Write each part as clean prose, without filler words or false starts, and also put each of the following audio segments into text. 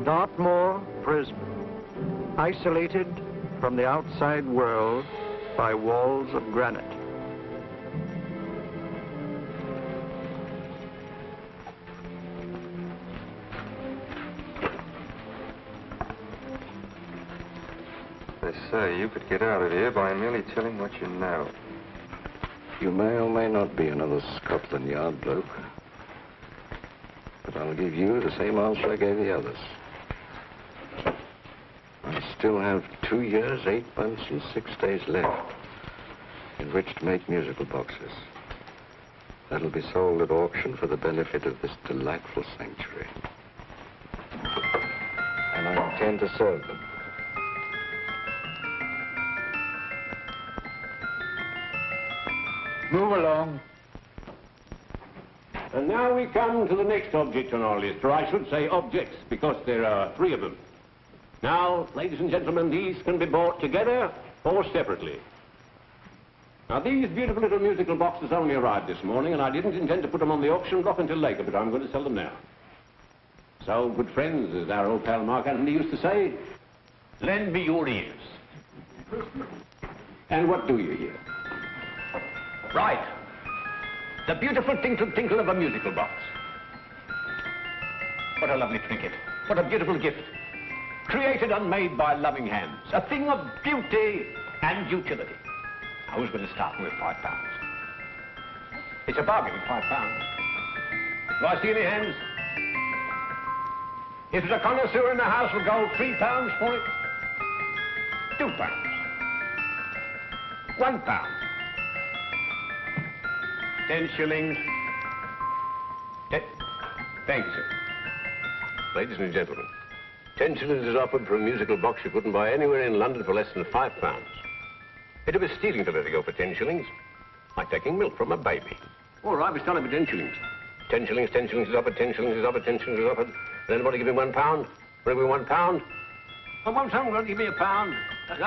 Dartmoor prison, isolated from the outside world by walls of granite. They say you could get out of here by merely telling what you know. You may or may not be another Scotland Yard bloke. But I'll give you the same answer I gave the others. I still have 2 years, 8 months, and 6 days left in which to make musical boxes. That'll be sold at auction for the benefit of this delightful sanctuary. And I intend to serve them. Move along. And now we come to the next object on our list, or I should say objects, because there are 3 of them. Now, ladies and gentlemen, these can be bought together or separately. Now, these beautiful little musical boxes only arrived this morning, and I didn't intend to put them on the auction block until later, but I'm going to sell them now. So, good friends, as our old pal Mark Antony used to say, lend me your ears. And what do you hear? Right. The beautiful tinkle-tinkle of a musical box. What a lovely trinket. What a beautiful gift. Created and made by loving hands. A thing of beauty and utility. Now, who's going to start with £5? It's a bargain with £5. Do I see any hands? If there's a connoisseur in the house, we'll go £3 for it. £2. £1. 10 shillings. Thank you, sir. Ladies and gentlemen, 10 shillings is offered for a musical box you couldn't buy anywhere in London for less than £5. It'd be stealing to let it go for 10 shillings. Like taking milk from a baby. All right, we're selling for 10 shillings. 10 shillings, 10 shillings is offered, 10 shillings is offered, 10 shillings is offered. Does anybody give me £1? Will give me £1? Oh, one someone will give me £1. £1 is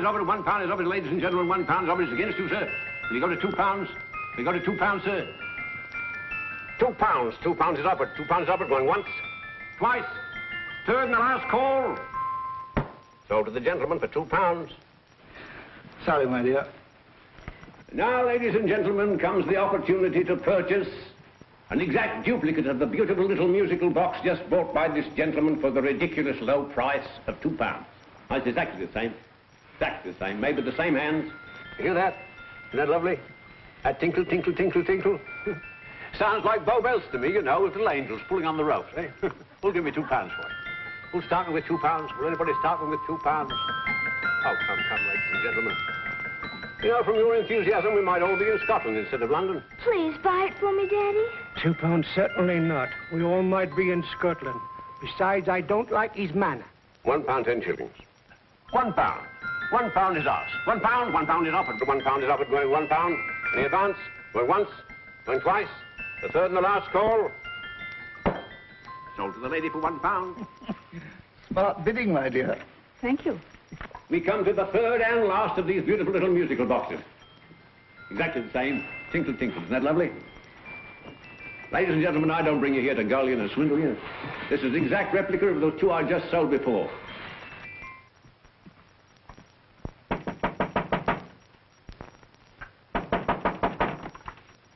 offered, £1 is offered, ladies and gentlemen, £1 is offered. It's against you, sir. Will you go to £2? We got a £2, sir. £2. £2 is offered. £2 is offered. Going once, twice, third and the last call. Sold to the gentleman for £2. Sorry, my dear. Now, ladies and gentlemen, comes the opportunity to purchase an exact duplicate of the beautiful little musical box just bought by this gentleman for the ridiculous low price of £2. Now, it's exactly the same. Exactly the same. Made with the same hands. You hear that? Isn't that lovely? That tinkle, tinkle, tinkle, tinkle. Sounds like Bow Bells to me, you know, with little angels pulling on the ropes, eh? Who'll give me £2 for it? Who's starting with £2? Will anybody start with £2? Oh, come, ladies and gentlemen. You know, from your enthusiasm, we might all be in Scotland instead of London. Please buy it for me, Daddy. £2, certainly not. We all might be in Scotland. Besides, I don't like his manner. £1, 10 shillings. £1. £1 is ours. £1 is offered. £1 is offered, going £1. Any advance? Going once, going twice, the third and the last call. Sold to the lady for £1. Smart bidding, my dear. Thank you. We come to the third and last of these beautiful little musical boxes. Exactly the same. Tinkle, tinkle. Isn't that lovely? Ladies and gentlemen, I don't bring you here to gull you and swindle you. This is the exact replica of those 2 I just sold before.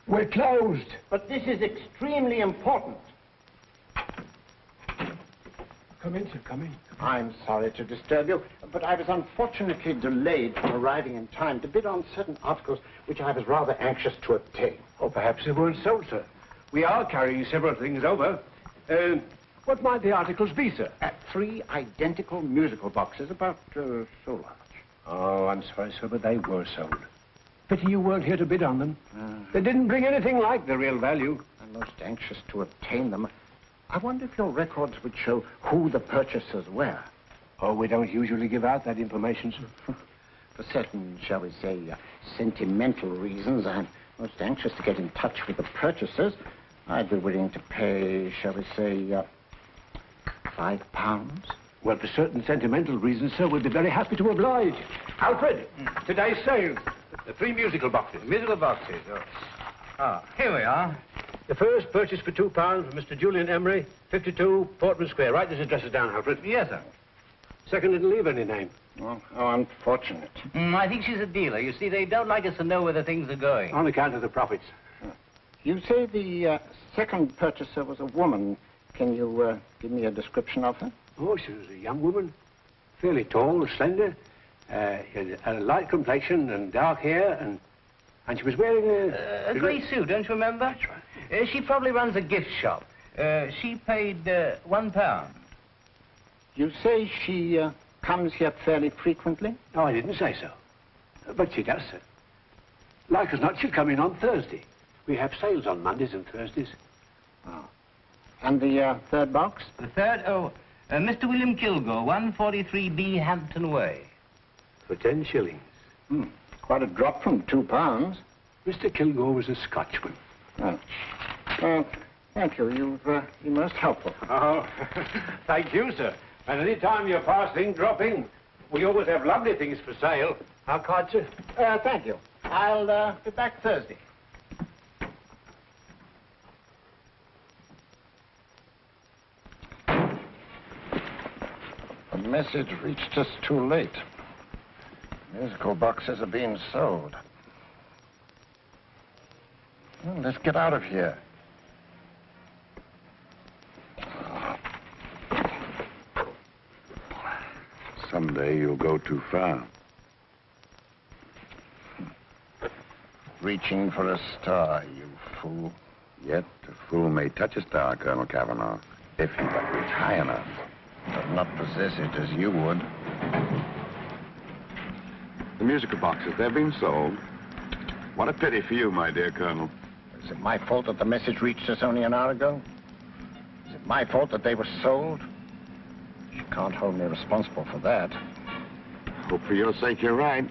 We're closed. But this is extremely important. Come in, sir, come in. I'm sorry to disturb you, but I was unfortunately delayed from arriving in time to bid on certain articles which I was rather anxious to obtain. Or perhaps they weren't sold, sir. We are carrying several things over. What might the articles be, sir? 3 identical musical boxes, about so large. Oh, I'm sorry, sir, but they were sold. Pity you weren't here to bid on them. They didn't bring anything like the real value. I'm most anxious to obtain them. I wonder if your records would show who the purchasers were. Oh, we don't usually give out that information, sir. For certain, shall we say, sentimental reasons, I'm most anxious to get in touch with the purchasers. I'd be willing to pay, shall we say, £5. Well, for certain sentimental reasons, sir, we'd be very happy to oblige. Alfred, today's sale. The 3 musical boxes. Musical boxes, oh. Ah, here we are. The first purchase for £2 from Mr. Julian Emery, 52 Portman Square. Write these addresses down, Alfred. Yes, sir. Second didn't leave any name. Well, how unfortunate. I think she's a dealer. You see, they don't like us to know where the things are going. On account of the profits. You say the second purchaser was a woman. Can you give me a description of her? Oh, she was a young woman. Fairly tall, slender. Had a light complexion and dark hair, and she was wearing A grey suit, don't you remember? That's right. She probably runs a gift shop. She paid £1. You say she comes here fairly frequently? No, I didn't say so. But she does, sir. Like as not, she'll come in on Thursday. We have sales on Mondays and Thursdays. Oh. And the third box? The third, Mr. William Kilgore, 143B Hampton Way. For 10 shillings. Quite a drop from £2. Mr. Kilgore was a Scotchman. Oh. Thank you. You've been most helpful. Oh, thank you, sir. And any time you're passing, dropping, we always have lovely things for sale. Our card, sir? Thank you. I'll be back Thursday. The message reached us too late. Musical boxes are being sold. Well, let's get out of here. Someday you'll go too far. Reaching for a star, you fool. Yet a fool may touch a star, Colonel Cavanaugh, if he but reach high enough. But not possess it as you would. The musical boxes, they're being sold. What a pity for you, my dear Colonel. Is it my fault that the message reached us only an hour ago? Is it my fault that they were sold? You can't hold me responsible for that. Hope for your sake you're right.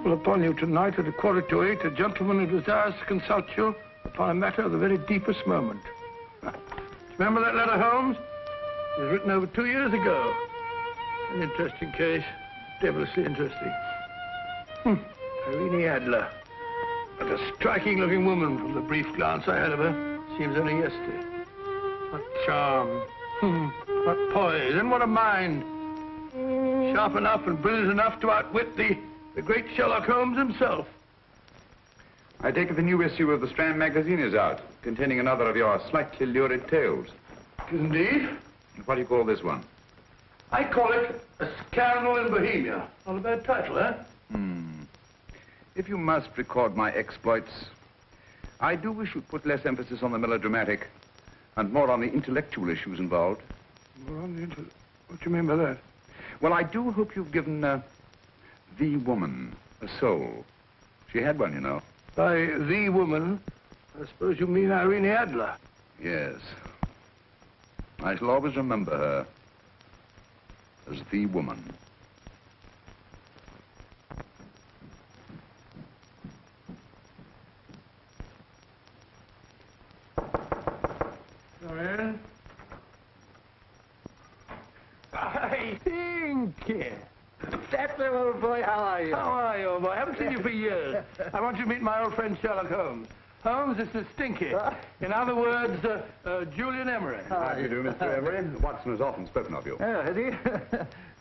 Upon you tonight at 7:45, a gentleman who desires to consult you upon a matter of the very deepest moment. Remember that letter, Holmes? It was written over 2 years ago. An interesting case, devilishly interesting. Irene Adler. But a striking-looking woman from the brief glance I had of her. Seems only yesterday. What charm. What poise, and what a mind. Sharp enough and brilliant enough to outwit the great Sherlock Holmes himself. I take it the new issue of the Strand magazine is out, containing another of your slightly lurid tales. Indeed. What do you call this one? I call it A Scandal in Bohemia. Not a bad title, eh? If you must record my exploits, I do wish you'd put less emphasis on the melodramatic and more on the intellectual issues involved. What do you mean by that? Well, I do hope you've given the woman a soul. She had one, you know. By the woman, I suppose you mean Irene Adler. Yes. I shall always remember her as the woman. Come in. I think. That's the old boy. How are you? How are you, old boy? I haven't seen you for years. I want you to meet my old friend Sherlock Holmes. Holmes, this is Stinky. In other words, Julian Emery. How do you do, Mr. Emery? Watson has often spoken of you. Oh, has he?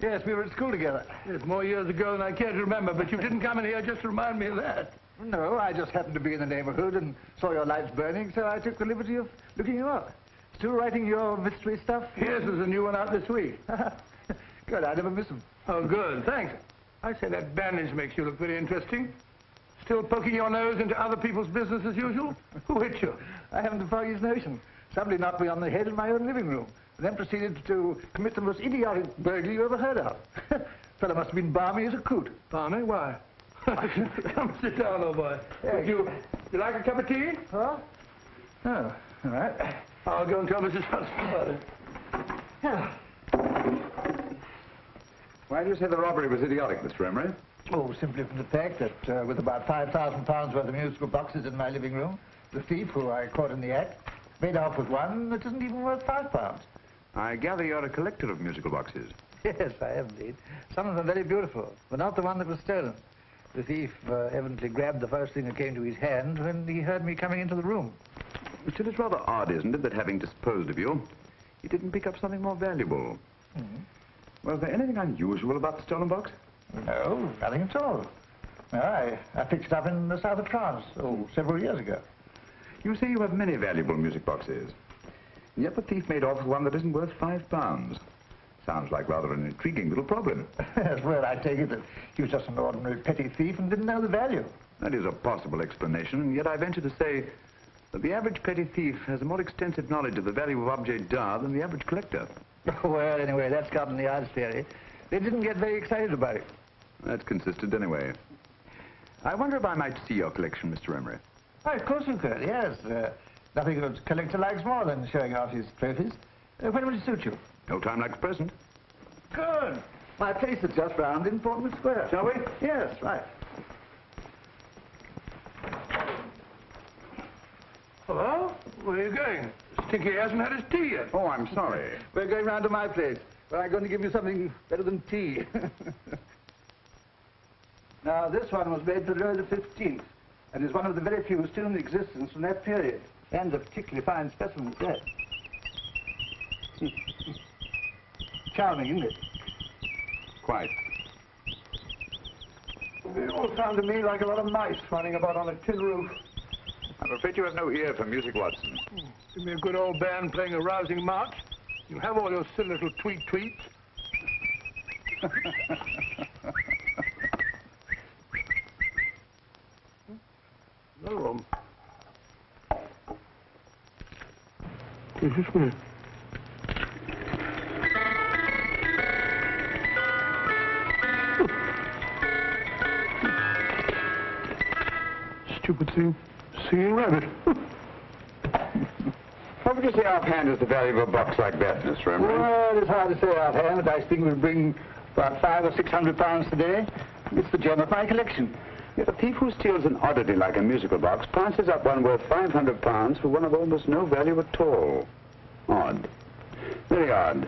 Yes, we were at school together. It's more years ago than I care to remember, but you didn't come in here just to remind me of that. No, I just happened to be in the neighborhood and saw your lights burning, so I took the liberty of looking you up. Still writing your mystery stuff? Yes, there's a new one out this week. Good, I never miss them. Oh, good, thanks. I say that bandage makes you look very interesting. Still poking your nose into other people's business as usual? Who hit you? I haven't the foggiest notion. Somebody knocked me on the head in my own living room, and then proceeded to commit the most idiotic burglary you ever heard of. Fellow must have been balmy as a coot. Balmy? Why? Come sit down, old boy. Would you like a cup of tea? Huh? Oh, all right. I'll go and tell Mrs. Hudson about it. Why do you say the robbery was idiotic, Mr. Emery? Oh, simply from the fact that with about £5,000 worth of musical boxes in my living room, the thief, who I caught in the act, made off with one that isn't even worth £5. I gather you're a collector of musical boxes. Yes, I am indeed. Some of them very beautiful, but not the one that was stolen. The thief evidently grabbed the first thing that came to his hand when he heard me coming into the room. Still, it's rather odd, isn't it, that having disposed of you, he didn't pick up something more valuable. Was there anything unusual about the stolen box? No, nothing at all. No, I picked it up in the south of France, several years ago. You say you have many valuable music boxes, and yet the thief made off with one that isn't worth £5. Sounds like rather an intriguing little problem. Yes, well, I take it that he was just an ordinary petty thief and didn't know the value. That is a possible explanation, and yet I venture to say that the average petty thief has a more extensive knowledge of the value of objets d'art than the average collector. Well, anyway, that's gotten the odds theory. They didn't get very excited about it. That's consistent anyway. I wonder if I might see your collection, Mr. Emery. Oh, of course you could, yes. Nothing a collector likes more than showing off his trophies. When will it suit you? No time like the present. Good. My place is just round in Portman Square. Shall we? Yes, right. Hello? Where are you going? Stinky hasn't had his tea yet. Oh, I'm sorry. We're going round to my place, where I'm going to give you something better than tea. Now, this one was made for Louis XV, and is one of the very few still in existence from that period. And a particularly fine specimen at that. Charming, isn't it? Quite. They all sound to me like a lot of mice running about on a tin roof. I'm afraid you have no ear for music, Watson. Give me a good old band playing a rousing march. You have all your silly little tweets. Another room. This is me. Stupid thing. Singing rabbit. What would you say offhand is the value of a box like that, Mr. Emery? Well, it's hard to say offhand, but I think we'll bring about £500 or £600 today. It's the gem of my collection. Yet a thief who steals an oddity like a musical box passes up one worth £500 for one of almost no value at all. Odd. Very odd.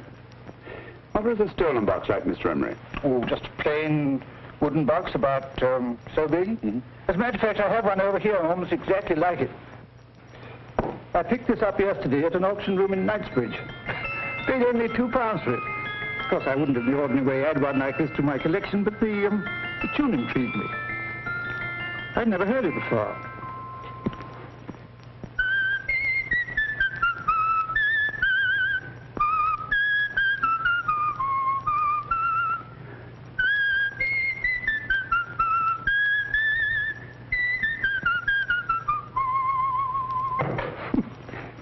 What was a stolen box like, Mr. Emery? Oh, just a plain wooden box about so big. As a matter of fact, I have one over here almost exactly like it. I picked this up yesterday at an auction room in Knightsbridge. Paid only £2 for it. Of course, I wouldn't in the ordinary way add one like this to my collection, but the tune intrigued me. I'd never heard it before.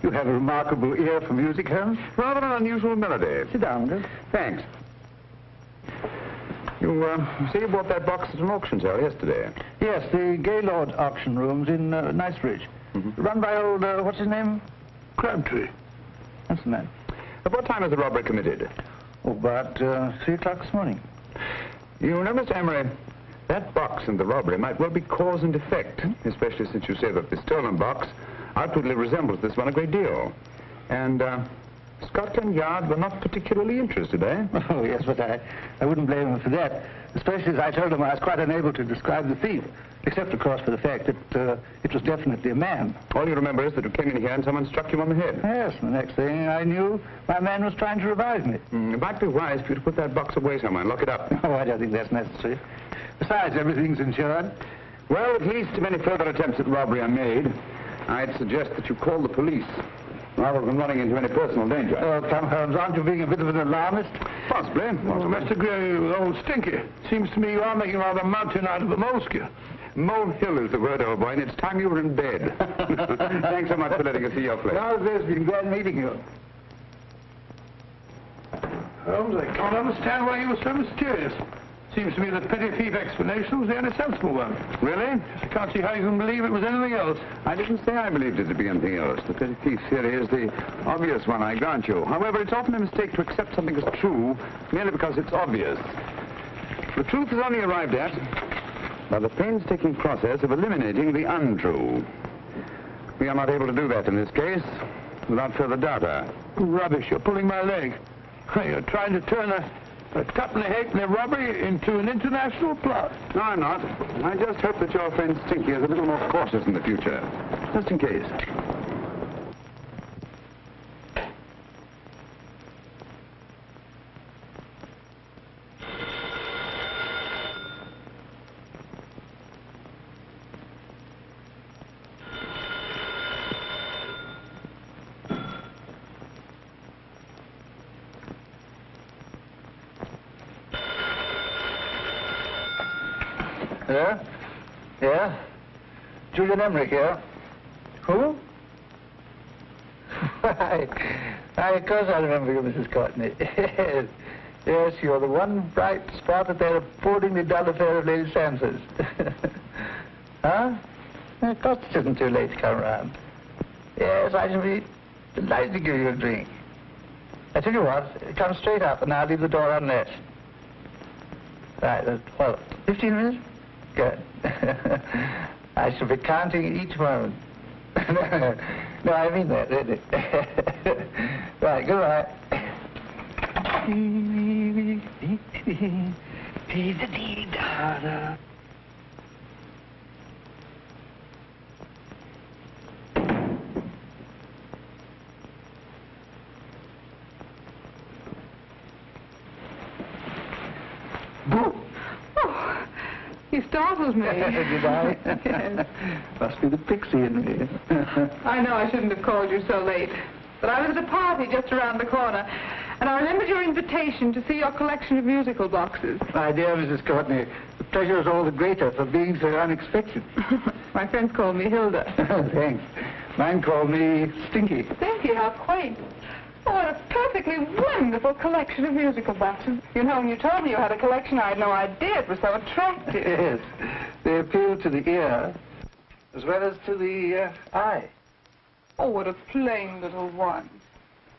You have a remarkable ear for music, Holmes. Rather an unusual melody. Sit down, Bill. Thanks. You say you bought that box at an auction sale yesterday? Yes, the Gaylord auction rooms in Knightsbridge. Run by old, what's his name? Crabtree. That's the man. At what time was the robbery committed? Oh, about 3 o'clock this morning. You know, Mr. Emery, that box and the robbery might well be cause and effect, especially since you say that the stolen box outwardly resembles this one a great deal. And Scotland Yard were not particularly interested, eh? Oh, yes, but I wouldn't blame them for that, especially as I told them I was quite unable to describe the thief, except, of course, for the fact that it was definitely a man. All you remember is that you came in here and someone struck you on the head. Yes, and the next thing I knew, my man was trying to revive me. It might be wise for you to put that box away somewhere and lock it up. Oh, I don't think that's necessary. Besides, everything's insured. Well, at least if any further attempts at robbery are made, I'd suggest that you call the police, rather than running into any personal danger. Oh, come, Holmes, aren't you being a bit of an alarmist? Possibly. Oh, Mr. Gray, old Stinky. Seems to me you are making rather a mountain out of a molehill. Molehill is the word, old boy, and it's time you were in bed. Thanks so much for letting us see your place. How's this? Been glad meeting you. Holmes, I can't understand why you were so mysterious. Seems to me that petty thief explanation was the only sensible one. Really? I can't see how you can believe it was anything else. I didn't say I believed it to be anything else. The petty thief theory is the obvious one, I grant you. However, it's often a mistake to accept something as true merely because it's obvious. The truth is only arrived at by the painstaking process of eliminating the untrue. We are not able to do that in this case without further data. Rubbish, you're pulling my leg. You're trying to turn a cut and a halfpenny robbery into an international plot. No, I'm not. I just hope that your friend Stinky is a little more cautious in the future. Just in case. Yeah? Yeah? Julian Emmerich here. Who? Of course I remember you, Mrs. Courtney. Yes, you're the one bright spot at that appallingly dull affair of Lady Sansa's. Huh? Of course it isn't too late to come around. Yes, I shall be delighted to give you a drink. I tell you what, come straight up and I'll leave the door unlatched. Right, well, 15 minutes? Good. I shall be counting each moment. No, I mean that, really. Right, goodbye. You startled me. Did I? Yes. Must be the pixie in me. I know I shouldn't have called you so late, but I was at a party just around the corner, and I remembered your invitation to see your collection of musical boxes. My dear Mrs. Courtney, the pleasure is all the greater for being so unexpected. My friends call me Hilda. Thanks. Mine called me Stinky. Stinky, how quaint. Oh, what a perfectly wonderful collection of musical boxes. You know, when you told me you had a collection, I had no idea it was so attractive. Yes. They appeal to the ear as well as to the eye. Oh, what a plain little one.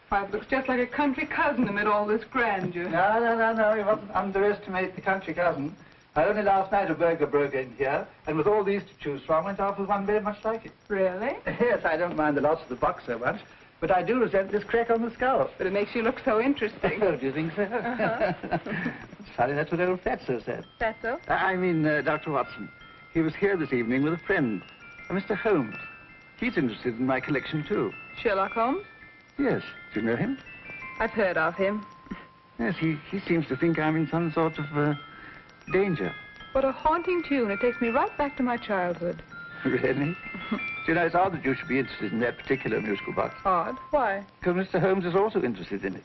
Why, it looks just like a country cousin amid all this grandeur. No. You mustn't underestimate the country cousin. Only last night a burglar broke in here, and with all these to choose from, went off with one very much like it. Really? Yes, I don't mind the loss of the box so much, but I do resent this crack on the skull. But it makes you look so interesting. Oh, do you think so? It's funny, that's what old Fatso said. Fatso? I mean, Dr. Watson. He was here this evening with a friend, Mr. Holmes. He's interested in my collection, too. Sherlock Holmes? Yes. Do you know him? I've heard of him. Yes, he seems to think I'm in some sort of danger. What a haunting tune. It takes me right back to my childhood. Really? Do you know, it's odd that you should be interested in that particular musical box. Odd? Why? Because Mr. Holmes is also interested in it.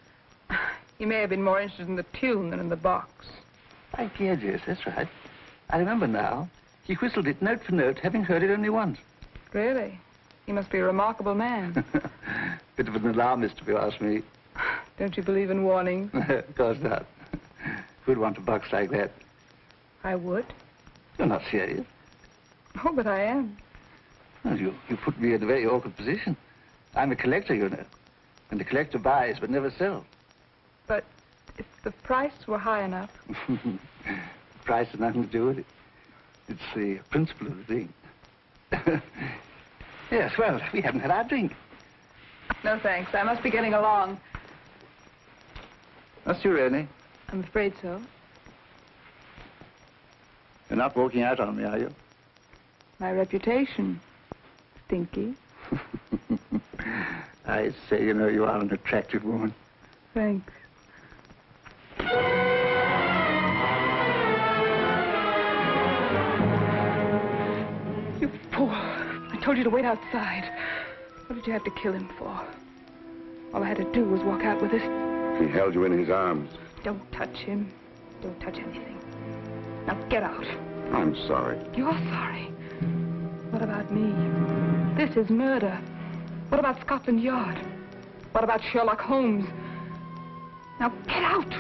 You may have been more interested in the tune than in the box. My dear, yes, that's right. I remember now. He whistled it note for note, having heard it only once. Really? He must be a remarkable man. Bit of an alarmist, if you ask me. Don't you believe in warnings? Of course not. Who'd want a box like that? I would. You're not serious. Oh, but I am. Well, you put me in a very awkward position. I'm a collector, you know. And the collector buys but never sells. But if the price were high enough... The price has nothing to do with it. It's the principle of the thing. Yes, well, we haven't had our drink. No, thanks. I must be getting along. Must you really? I'm afraid so. You're not walking out on me, are you? My reputation. Stinky. I say, you know, you are an attractive woman. Thanks. You fool. I told you to wait outside. What did you have to kill him for? All I had to do was walk out with this. He held you in his arms. Don't touch him. Don't touch anything. Now get out. I'm sorry. You're sorry. What about me? This is murder. What about Scotland Yard? What about Sherlock Holmes? Now get out!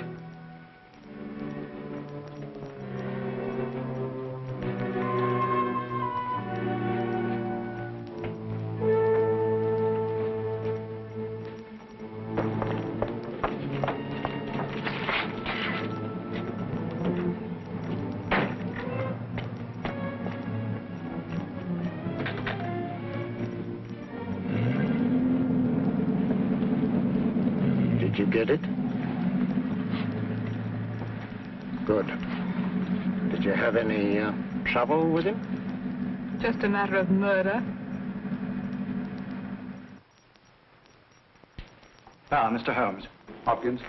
Did you get it? Good. Did you have any trouble with him? Just a matter of murder. Ah, Mr. Holmes. Hopkins.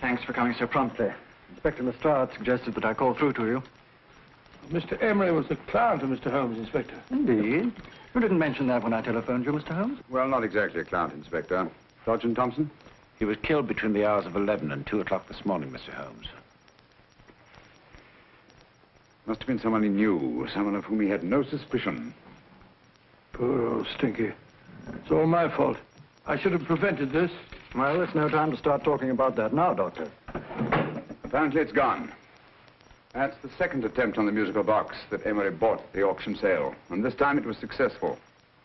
Thanks for coming so promptly. Inspector Lestrade suggested that I call through to you. Mr. Emery was the client of Mr. Holmes, Inspector. Indeed. You didn't mention that when I telephoned you, Mr. Holmes. Well, not exactly a client, Inspector. Sergeant Thompson? He was killed between the hours of 11 and 2 o'clock this morning, Mr. Holmes. Must have been someone he knew, someone of whom he had no suspicion. Poor old Stinky. It's all my fault. I should have prevented this. Well, it's no time to start talking about that now, Doctor. Apparently it's gone. That's the second attempt on the musical box that Emery bought at the auction sale. And this time it was successful.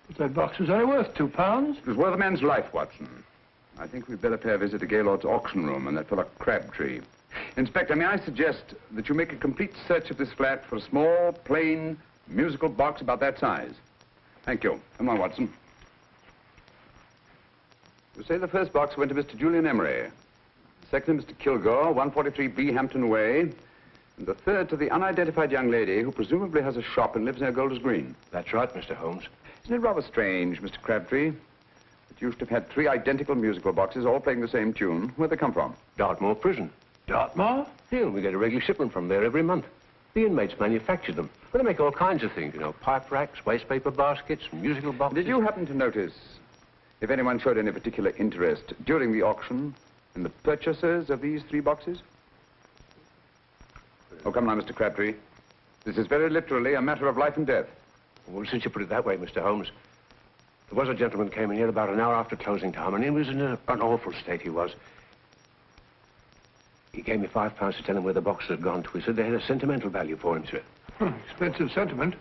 But that box was only worth £2. It was worth a man's life, Watson. I think we'd better pay a visit to Gaylord's auction room and that fellow Crabtree. Inspector, may I suggest that you make a complete search of this flat for a small, plain, musical box about that size? Thank you. Come on, Watson. You say the first box went to Mr. Julian Emery. The second to Mr. Kilgore, 143B Hampton Way. And the third to the unidentified young lady who presumably has a shop and lives near Golders Green. That's right, Mr. Holmes. Isn't it rather strange, Mr. Crabtree, that you should have had 3 identical musical boxes all playing the same tune? Where'd they come from? Dartmoor Prison. Dartmoor? Yeah, we get a regular shipment from there every month. The inmates manufacture them. Well, they make all kinds of things, you know, pipe racks, waste paper baskets, musical boxes. Did you happen to notice if anyone showed any particular interest during the auction in the purchasers of these 3 boxes? Oh, come now, Mr. Crabtree. This is very literally a matter of life and death. Well, since you put it that way, Mr. Holmes, there was a gentleman came in here about an hour after closing time, and he was in an awful state, he was. He gave me £5 to tell him where the boxes had gone to. He said they had a sentimental value for him, sir. Expensive sentiment.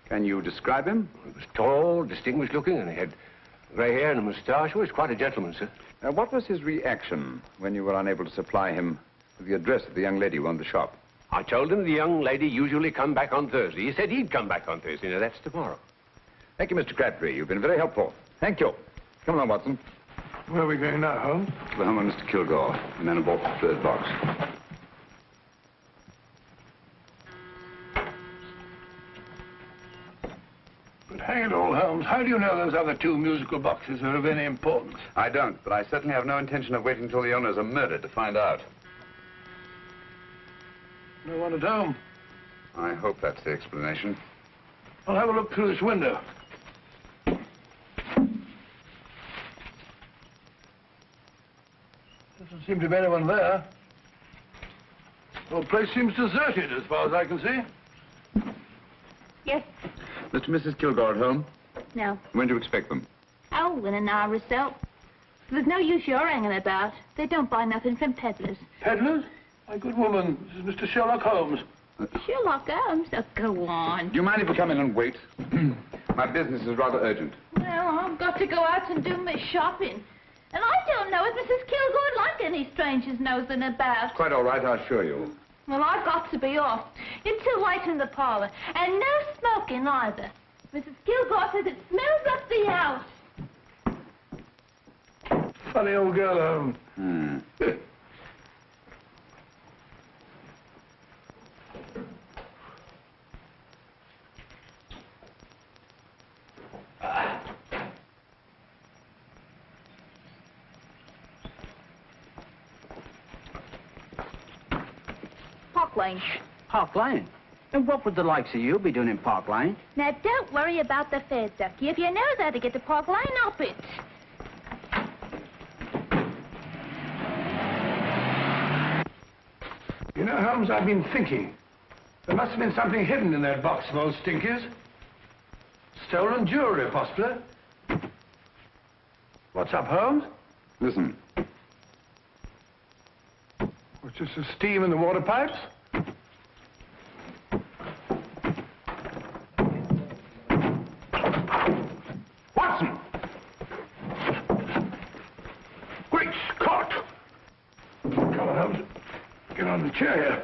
Can you describe him? He was tall, distinguished looking, and he had grey hair and a moustache. He was quite a gentleman, sir. What was his reaction when you were unable to supply him with the address of the young lady who owned the shop? I told him the young lady usually come back on Thursday. He said he'd come back on Thursday. Now, that's tomorrow. Thank you, Mr. Crabtree. You've been very helpful. Thank you. Come along, Watson. Where are we going now, Holmes? To the home of Mr. Kilgore, the man who bought the 3rd box. But hang it all, Holmes, how do you know those other 2 musical boxes are of any importance? I don't, but I certainly have no intention of waiting until the owners are murdered to find out. No one at home. I hope that's the explanation. I'll have a look through this window. Doesn't seem to be anyone there. The whole place seems deserted as far as I can see. Yes. Mr. and Mrs. Kilgore at home? No. When do you expect them? Oh, in an hour or so. There's no use your hanging about. They don't buy nothing from peddlers. Peddlers? My good woman, this is Mr. Sherlock Holmes. Sherlock Holmes? Oh, go on. Do you mind if we come in and wait? My business is rather urgent. Well, I've got to go out and do my shopping. And I don't know if Mrs. Kilgore like any strangers nosing about. Quite all right, I assure you. Well, I've got to be off. You're too white in the parlor. And no smoking either. Mrs. Kilgore says it smells up the house. Funny old girl, Holmes. Park Lane. Park Lane? And what would the likes of you be doing in Park Lane? Now, don't worry about the fare, Ducky. If you know how to get to Park Lane, up it. You know, Holmes, I've been thinking. There must have been something hidden in that box of old Stinky's. Stolen jewelry, possibly. What's up, Holmes? Listen. What's this, the steam in the water pipes? Watson! Great Scott! Come on, Holmes. Get on the chair here.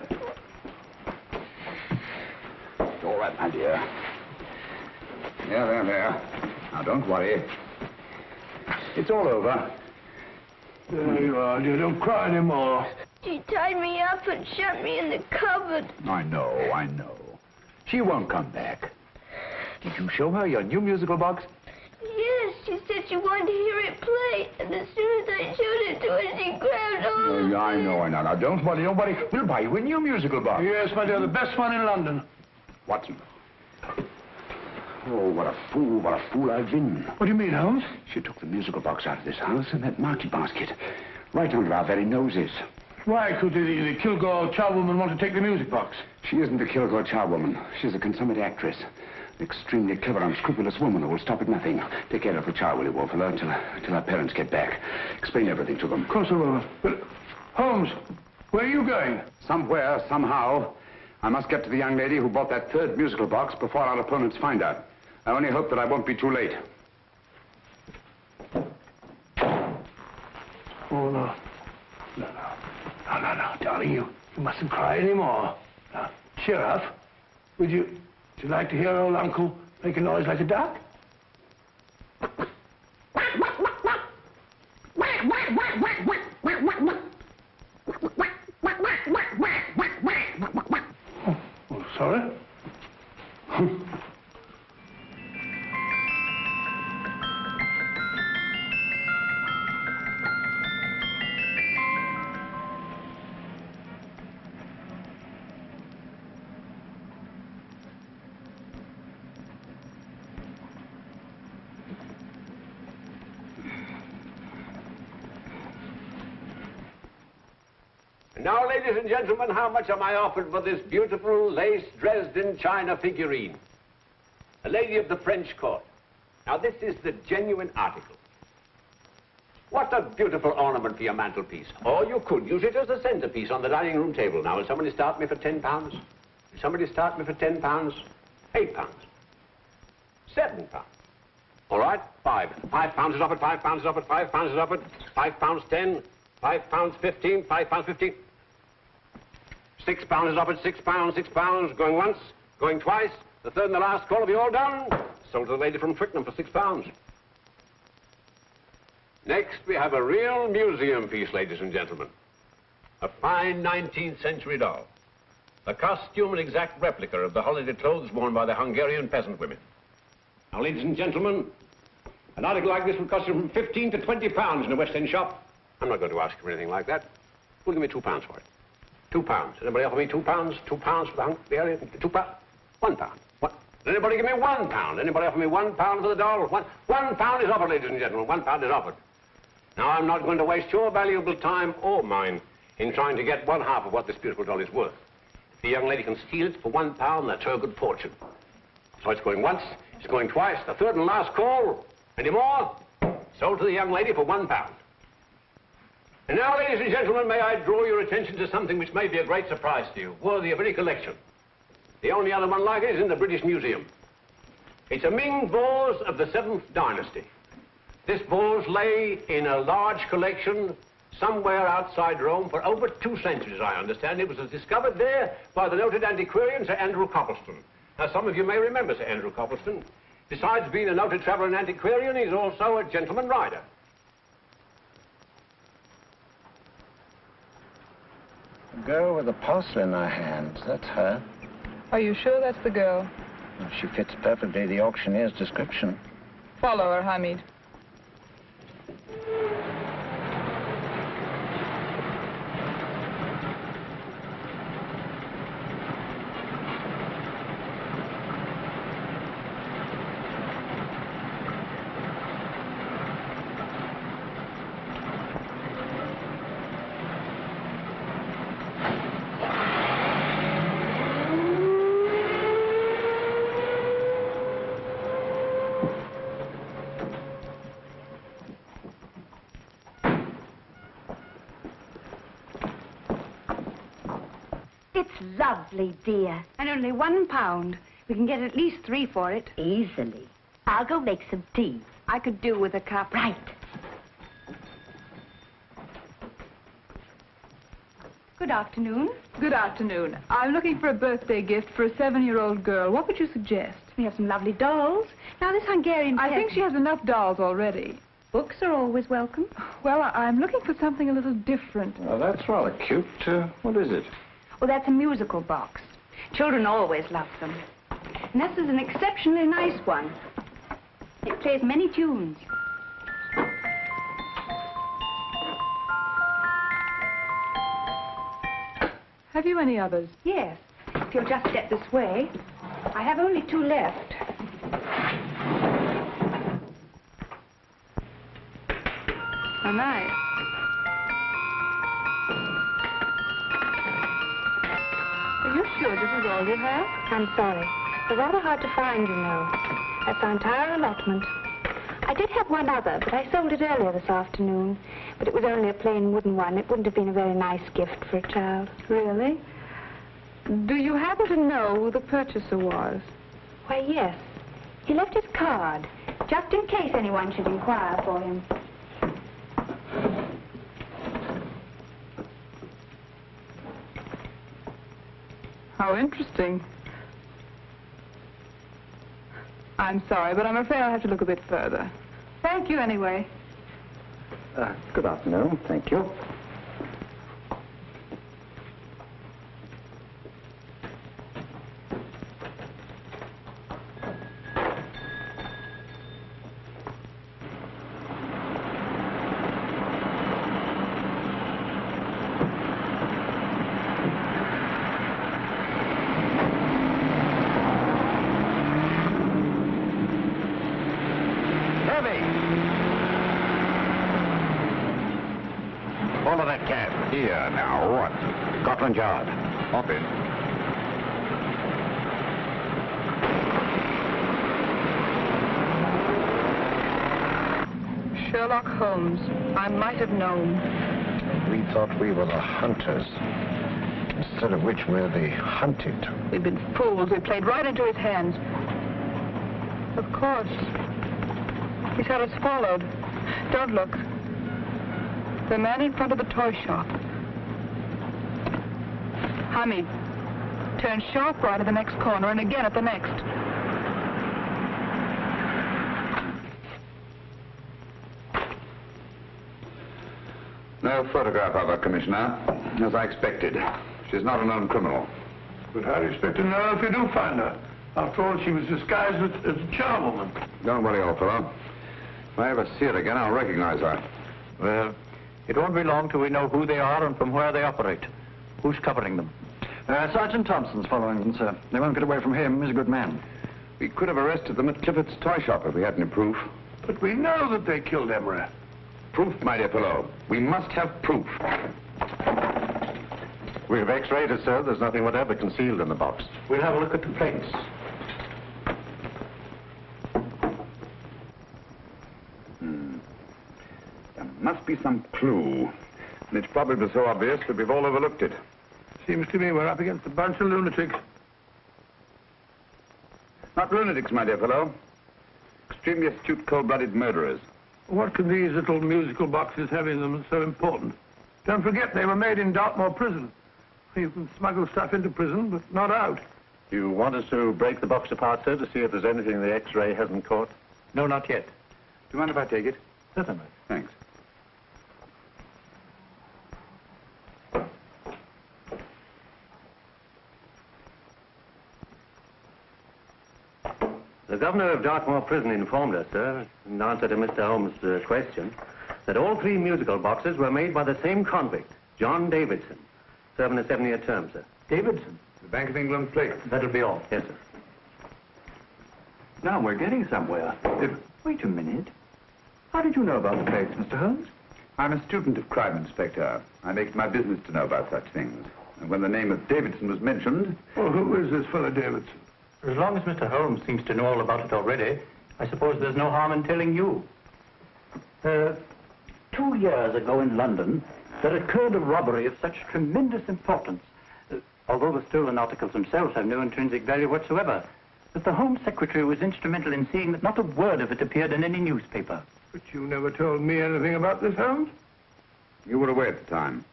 It's all right, my dear. There. Now, don't worry. It's all over. There you are, dear. Don't cry anymore. She tied me up and shut me in the cupboard. I know. She won't come back. Did you show her your new musical box? Yes, she said she wanted to hear it play, and as soon as I showed it to her, she grabbed hold of me. I know. Now, don't worry. We'll buy you a new musical box. Yes, my dear, the best one in London. Watson. Oh, what a fool I've been. What do you mean, Holmes? She took the musical box out of this house in that market basket, right under our very noses. Why could the Kilgore charwoman want to take the music box? She isn't the Kilgore charwoman. She's a consummate actress. An extremely clever, unscrupulous woman who will stop at nothing. Take care of the child, will you, Wolfella, until our parents get back. Explain everything to them. Of course I will. But, Holmes, where are you going? Somewhere, somehow. I must get to the young lady who bought that third musical box before our opponents find out. I only hope that I won't be too late. Oh, no. No, darling, you mustn't cry anymore. Now, cheer up. Would you like to hear old Uncle make a noise like a duck? Oh, sorry. Now, ladies and gentlemen, how much am I offered for this beautiful lace Dresden china figurine? A lady of the French court. Now, this is the genuine article. What a beautiful ornament for your mantelpiece. Or you could use it as a centerpiece on the dining room table. Now, will somebody start me for £10? Will somebody start me for £10? £8? £7? All right, £5 is offered, £5 is offered, £5 is offered, £5.10, £5.15, £5.15. £6 is offered, £6, going once, going twice. The third and the last call, have you all done? Sold to the lady from Twickenham for £6. Next, we have a real museum piece, ladies and gentlemen. A fine 19th century doll. A costume and exact replica of the holiday clothes worn by the Hungarian peasant women. Now, ladies and gentlemen, an article like this would cost you from £15 to £20 in a West End shop. I'm not going to ask you for anything like that. Who'll give me £2 for it? £2. Anybody offer me £2? £2 for the Hungarian? £2? £1. What? Anybody give me £1? Anybody offer me £1 for the doll? £1 is offered, ladies and gentlemen. £1 is offered. Now, I'm not going to waste your valuable time or mine in trying to get one half of what this beautiful doll is worth. If the young lady can steal it for £1, that's her good fortune. So it's going once, it's going twice, the third and last call. Any more? Sold to the young lady for £1. And now, ladies and gentlemen, may I draw your attention to something which may be a great surprise to you, worthy of any collection. The only other one like it is in the British Museum. It's a Ming vase of the 7th dynasty. This vase lay in a large collection somewhere outside Rome for over 2 centuries, I understand. It was discovered there by the noted antiquarian, Sir Andrew Coppleston. Now, some of you may remember Sir Andrew Coppleston. Besides being a noted traveller and antiquarian, he's also a gentleman rider. The girl with the parcel in her hands, that's her. Are you sure that's the girl? Well, she fits perfectly the auctioneer's description. Follow her, Hamid. Lovely, dear. And only £1. We can get at least 3 for it. Easily. I'll go make some tea. I could do with a cup. Right. Good afternoon. Good afternoon. I'm looking for a birthday gift for a 7-year-old girl. What would you suggest? We have some lovely dolls. Now, this Hungarian... I think she has enough dolls already. Books are always welcome. Well, I'm looking for something a little different. Well, that's rather cute. What is it? Well, that's a musical box. Children always love them. And this is an exceptionally nice one. It plays many tunes. Have you any others? Yes. If you'll just step this way. I have only 2 left. How nice. Are you sure this is all you have? I'm sorry. They're rather hard to find, you know. That's our entire allotment. I did have one other, but I sold it earlier this afternoon. But it was only a plain wooden one. It wouldn't have been a very nice gift for a child. Really? Do you happen to know who the purchaser was? Why, yes. He left his card, just in case anyone should inquire for him. How interesting. I'm sorry, but I'm afraid I'll have to look a bit further. Thank you anyway. Good afternoon. Thank you. Follow that cab. Here, now, what? Scotland Yard. Hop in. Sherlock Holmes. I might have known. We thought we were the hunters, instead of which we're the hunted. We've been fools. We played right into his hands. Of course. He's had us followed. Don't look. The man in front of the toy shop. Hamid, turn sharp right at the next corner and again at the next. No photograph of her, Commissioner, as I expected. She's not a known criminal. But how do you expect to know if you do find her? After all, she was disguised as a charwoman. Don't worry, old fellow. If I ever see her again, I'll recognize her. Well, it won't be long till we know who they are and from where they operate. Who's covering them? Sergeant Thompson's following them, sir. They won't get away from him. He's a good man. We could have arrested them at Clifford's toy shop if we had any proof. But we know that they killed Emery. Proof, my dear fellow. We must have proof. We've x-rayed it, sir. There's nothing whatever concealed in the box. We'll have a look at the plates. There must be some clue. And it's probably so obvious that we've all overlooked it. Seems to me we're up against a bunch of lunatics. Not lunatics, my dear fellow. Extremely astute, cold-blooded murderers. What can these little musical boxes have in them that's so important? Don't forget, they were made in Dartmoor prison. You can smuggle stuff into prison, but not out. You want us to break the box apart, sir, to see if there's anything the X-ray hasn't caught? No, not yet. Do you mind if I take it? Certainly. Thanks. The governor of Dartmoor Prison informed us, sir, in answer to Mr. Holmes' question, that all 3 musical boxes were made by the same convict, John Davidson, serving a 7-year term, sir. Davidson? The Bank of England plate. That'll be all. Yes, sir. Now we're getting somewhere. Wait a minute. How did you know about the plates, Mr. Holmes? I'm a student of crime, Inspector. I make it my business to know about such things. And when the name of Davidson was mentioned... Well, who is this fellow Davidson? As long as Mr. Holmes seems to know all about it already, I suppose there's no harm in telling you. 2 years ago in London, there occurred a robbery of such tremendous importance, although the stolen articles themselves have no intrinsic value whatsoever, that the Home Secretary was instrumental in seeing that not a word of it appeared in any newspaper. But you never told me anything about this, Holmes. You were away at the time.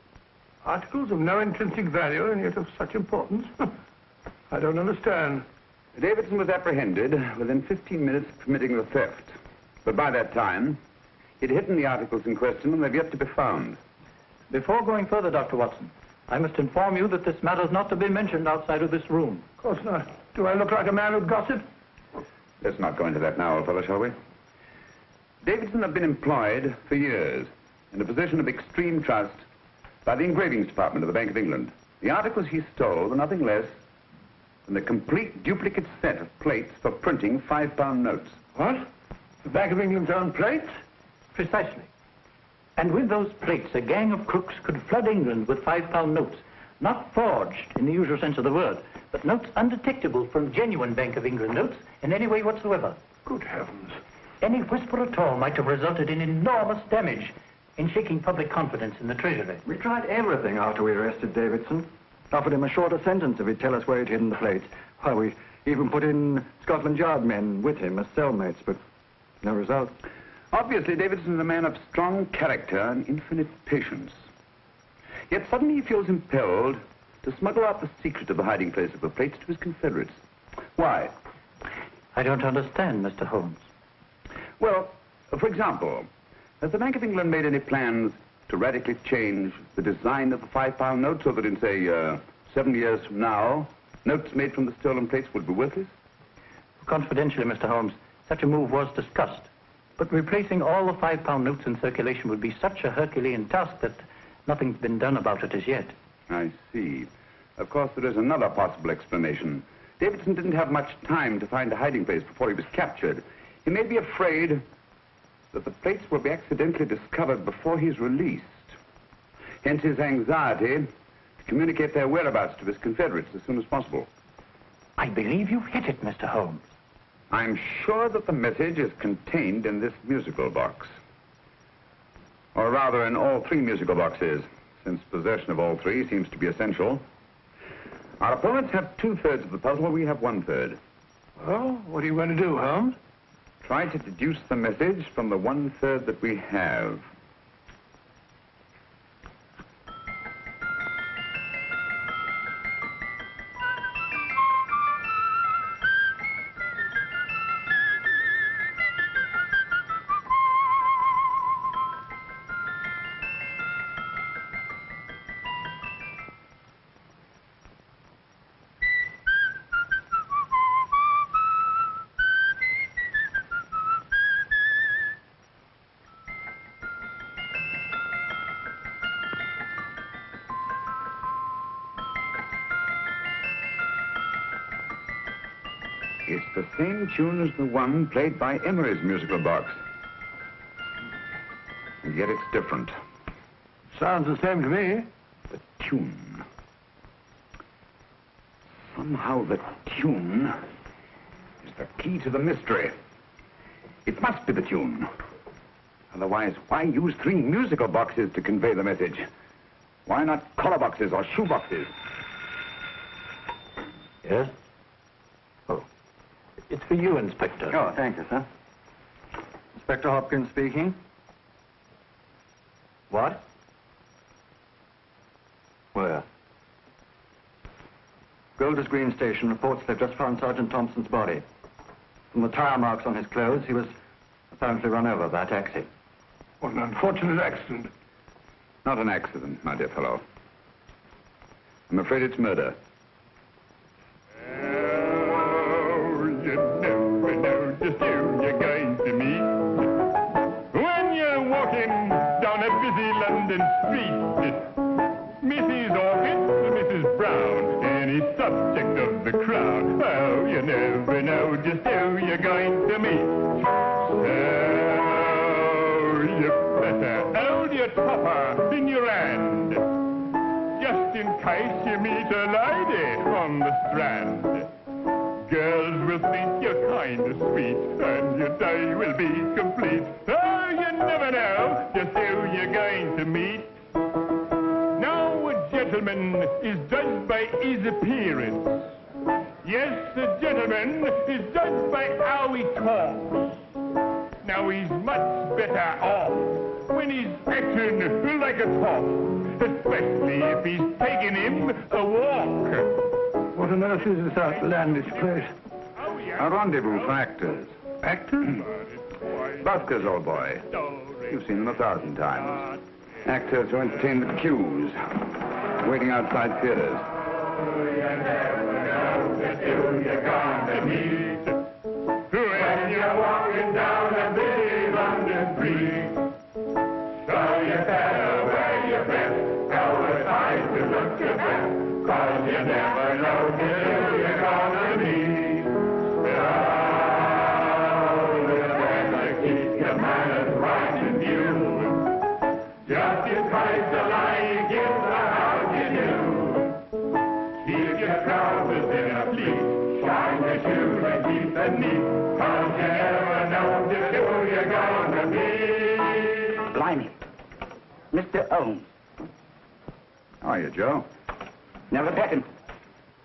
Articles of no intrinsic value and yet of such importance? I don't understand. Davidson was apprehended within 15 minutes of committing the theft. But by that time, He'd hidden the articles in question, and they've yet to be found. Before going further, Dr. Watson, I must inform you that this matter is not to be mentioned outside of this room. Of course not. Do I look like a man who'd gossip? Let's not go into that now, old fellow, shall we? Davidson had been employed for years in a position of extreme trust by the engravings department of the Bank of England. The articles he stole were nothing less than the complete duplicate set of plates for printing £5 notes. What? The Bank of England's own plates? Precisely. And with those plates, a gang of crooks could flood England with £5 notes, not forged in the usual sense of the word, but notes undetectable from genuine Bank of England notes in any way whatsoever. Good heavens. Any whisper at all might have resulted in enormous damage in shaking public confidence in the Treasury. We tried everything after we arrested Davidson. Offered him a shorter sentence if he'd tell us where he'd hidden the plates. Why, we even put in Scotland Yard men with him as cellmates, but no result. Obviously, Davidson is a man of strong character and infinite patience. Yet suddenly he feels impelled to smuggle out the secret of the hiding place of the plates to his confederates. Why? I don't understand, Mr. Holmes. Well, for example, has the Bank of England made any plans to radically change the design of the £5 note so that in, say, 7 years from now, notes made from the stolen plates would be worthless? Confidentially, Mr. Holmes, such a move was discussed. But replacing all the £5 notes in circulation would be such a Herculean task that nothing's been done about it as yet. I see. Of course, there is another possible explanation. Davidson didn't have much time to find a hiding place before he was captured. He may be afraid that the plates will be accidentally discovered before he's released. Hence his anxiety to communicate their whereabouts to his confederates as soon as possible. I believe you've hit it, Mr. Holmes. I'm sure that the message is contained in this musical box. Or rather, in all 3 musical boxes, since possession of all 3 seems to be essential. Our opponents have 2/3 of the puzzle, we have 1/3. Well, what are you going to do, Holmes? Try to deduce the message from the 1/3 that we have. It's the same tune as the one played by Emery's musical box. And yet it's different. Sounds the same to me. The tune. Somehow the tune is the key to the mystery. It must be the tune. Otherwise, why use 3 musical boxes to convey the message? Why not collar boxes or shoe boxes? Yes? Oh. It's for you, Inspector. Oh, thank you, sir. Inspector Hopkins speaking. What? Where? Golders Green Station reports they've just found Sergeant Thompson's body. From the tire marks on his clothes, he was apparently run over by a taxi. What an unfortunate accident. Not an accident, my dear fellow. I'm afraid it's murder. You never know just who you're going to meet when you're walking down a busy London street. Mrs. Orchid, Mrs. Brown, any subject of the crowd. Oh, you never know just who you're going to meet. So you better hold your topper in your hand, just in case you meet a lady on the Strand. Girls will think you're kind of sweet, and your day will be complete. Oh, you never know just who you're going to meet. Now, a gentleman is judged by his appearance. Yes, a gentleman is judged by how he talks. Now, he's much better off when he's acting like a top, especially if he's taking him a walk. What on earth is this outlandish place? A rendezvous for actors. Actors? Buskers, old boy. You've seen them 1,000 times. Actors who entertain the queues, waiting outside theaters. You're gonna meet when you're walking down a busy London street. So you better wear your best, cover tight to look your best, 'cause you never know who you're gonna meet. Oh, you better keep your manners right in view. Just in case the lie you give the how you do. Keep your trousers in a pleat, shine your shoes and keep them neat, 'cause you never know just who you're gonna be. Blimey. Mr. Holmes. How are you, Joe? Never bet him.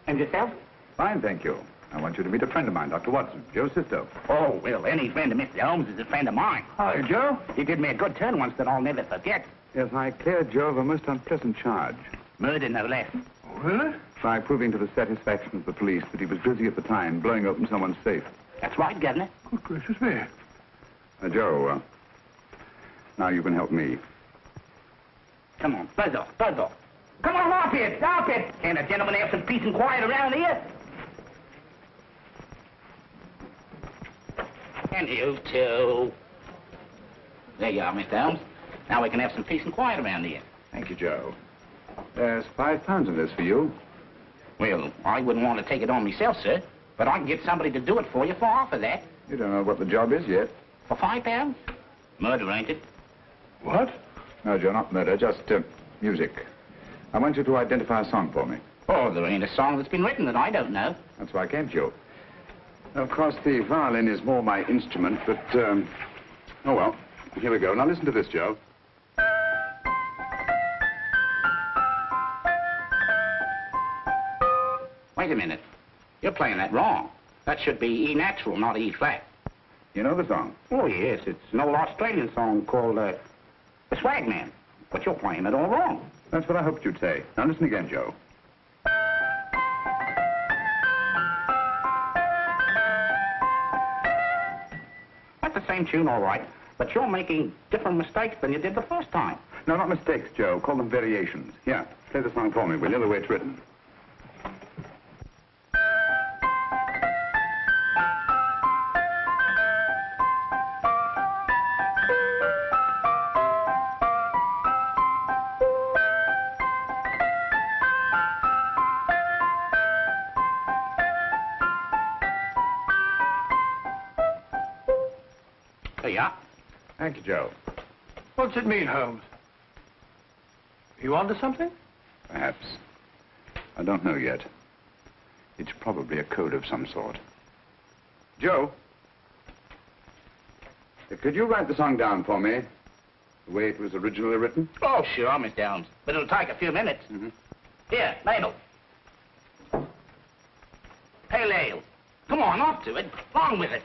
And yourself? Fine, thank you. I want you to meet a friend of mine, Dr. Watson, Joe's sister. Oh, well, any friend of Mr. Holmes is a friend of mine. Hi, Joe. He did me a good turn once that I'll never forget. Yes, I cleared Joe of a most unpleasant charge. Murder, no less. Oh, really? By proving to the satisfaction of the police that he was busy at the time blowing open someone's safe. That's right, Governor. Good gracious me. Joe, now you can help me. Come on, buzz off, buzz off. Come on, up it, up it. Can't a gentleman have some peace and quiet around here? And you too. There you are, Mr. Holmes. Now we can have some peace and quiet around here. Thank you, Joe. There's £5 in this for you. Well, I wouldn't want to take it on myself, sir. But I can get somebody to do it for you for half of that. You don't know what the job is yet. For £5? Murder, ain't it? What? No, Joe, not murder, just music. I want you to identify a song for me. Oh, there ain't a song that's been written that I don't know. That's why I came to you. Of course, the violin is more my instrument, but, oh, well, here we go. Now, listen to this, Joe. Wait a minute. You're playing that wrong. That should be E natural, not E flat. You know the song? Oh, yes. It's an old Australian song called, The Swag Man. But you're playing it all wrong. That's what I hoped you'd say. Now, listen again, Joe. That's the same tune, all right. But you're making different mistakes than you did the first time. No, not mistakes, Joe. Call them variations. Here, play the song for me, will you, the way it's written. There you are. Thank you, Joe. What's it mean, Holmes? You onto something? Perhaps. I don't know yet. It's probably a code of some sort. Joe? Could you write the song down for me? The way it was originally written? Oh, sure, Mr. Holmes. But it'll take a few minutes. Here, Mabel. Pale ale. Come on, off to it. Along with it.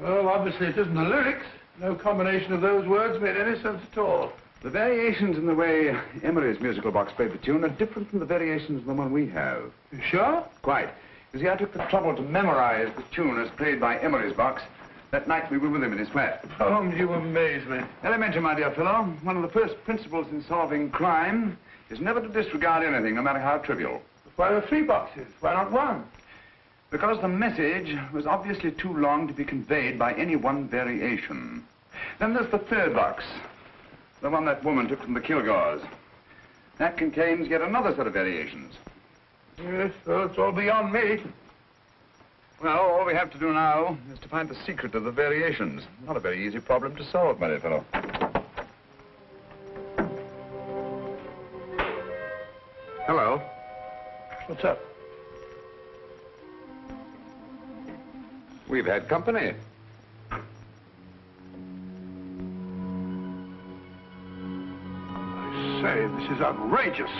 Well, obviously it isn't the lyrics. No combination of those words made any sense at all. The variations in the way Emery's musical box played the tune are different from the variations in the one we have. You sure? Quite. You see, I took the trouble to memorize the tune as played by Emery's box that night we were with him in his flat. Holmes, you amaze me. Elementary, my dear fellow. One of the first principles in solving crime is never to disregard anything, no matter how trivial. Why are there 3 boxes? Why not 1? Because the message was obviously too long to be conveyed by any one variation. Then there's the 3rd box, the one that woman took from the Kilgores. That contains yet another set of variations. Yes, well, it's all beyond me. Well, all we have to do now is to find the secret of the variations. Not a very easy problem to solve, my dear fellow. Hello. What's up? We've had company. I say, this is outrageous.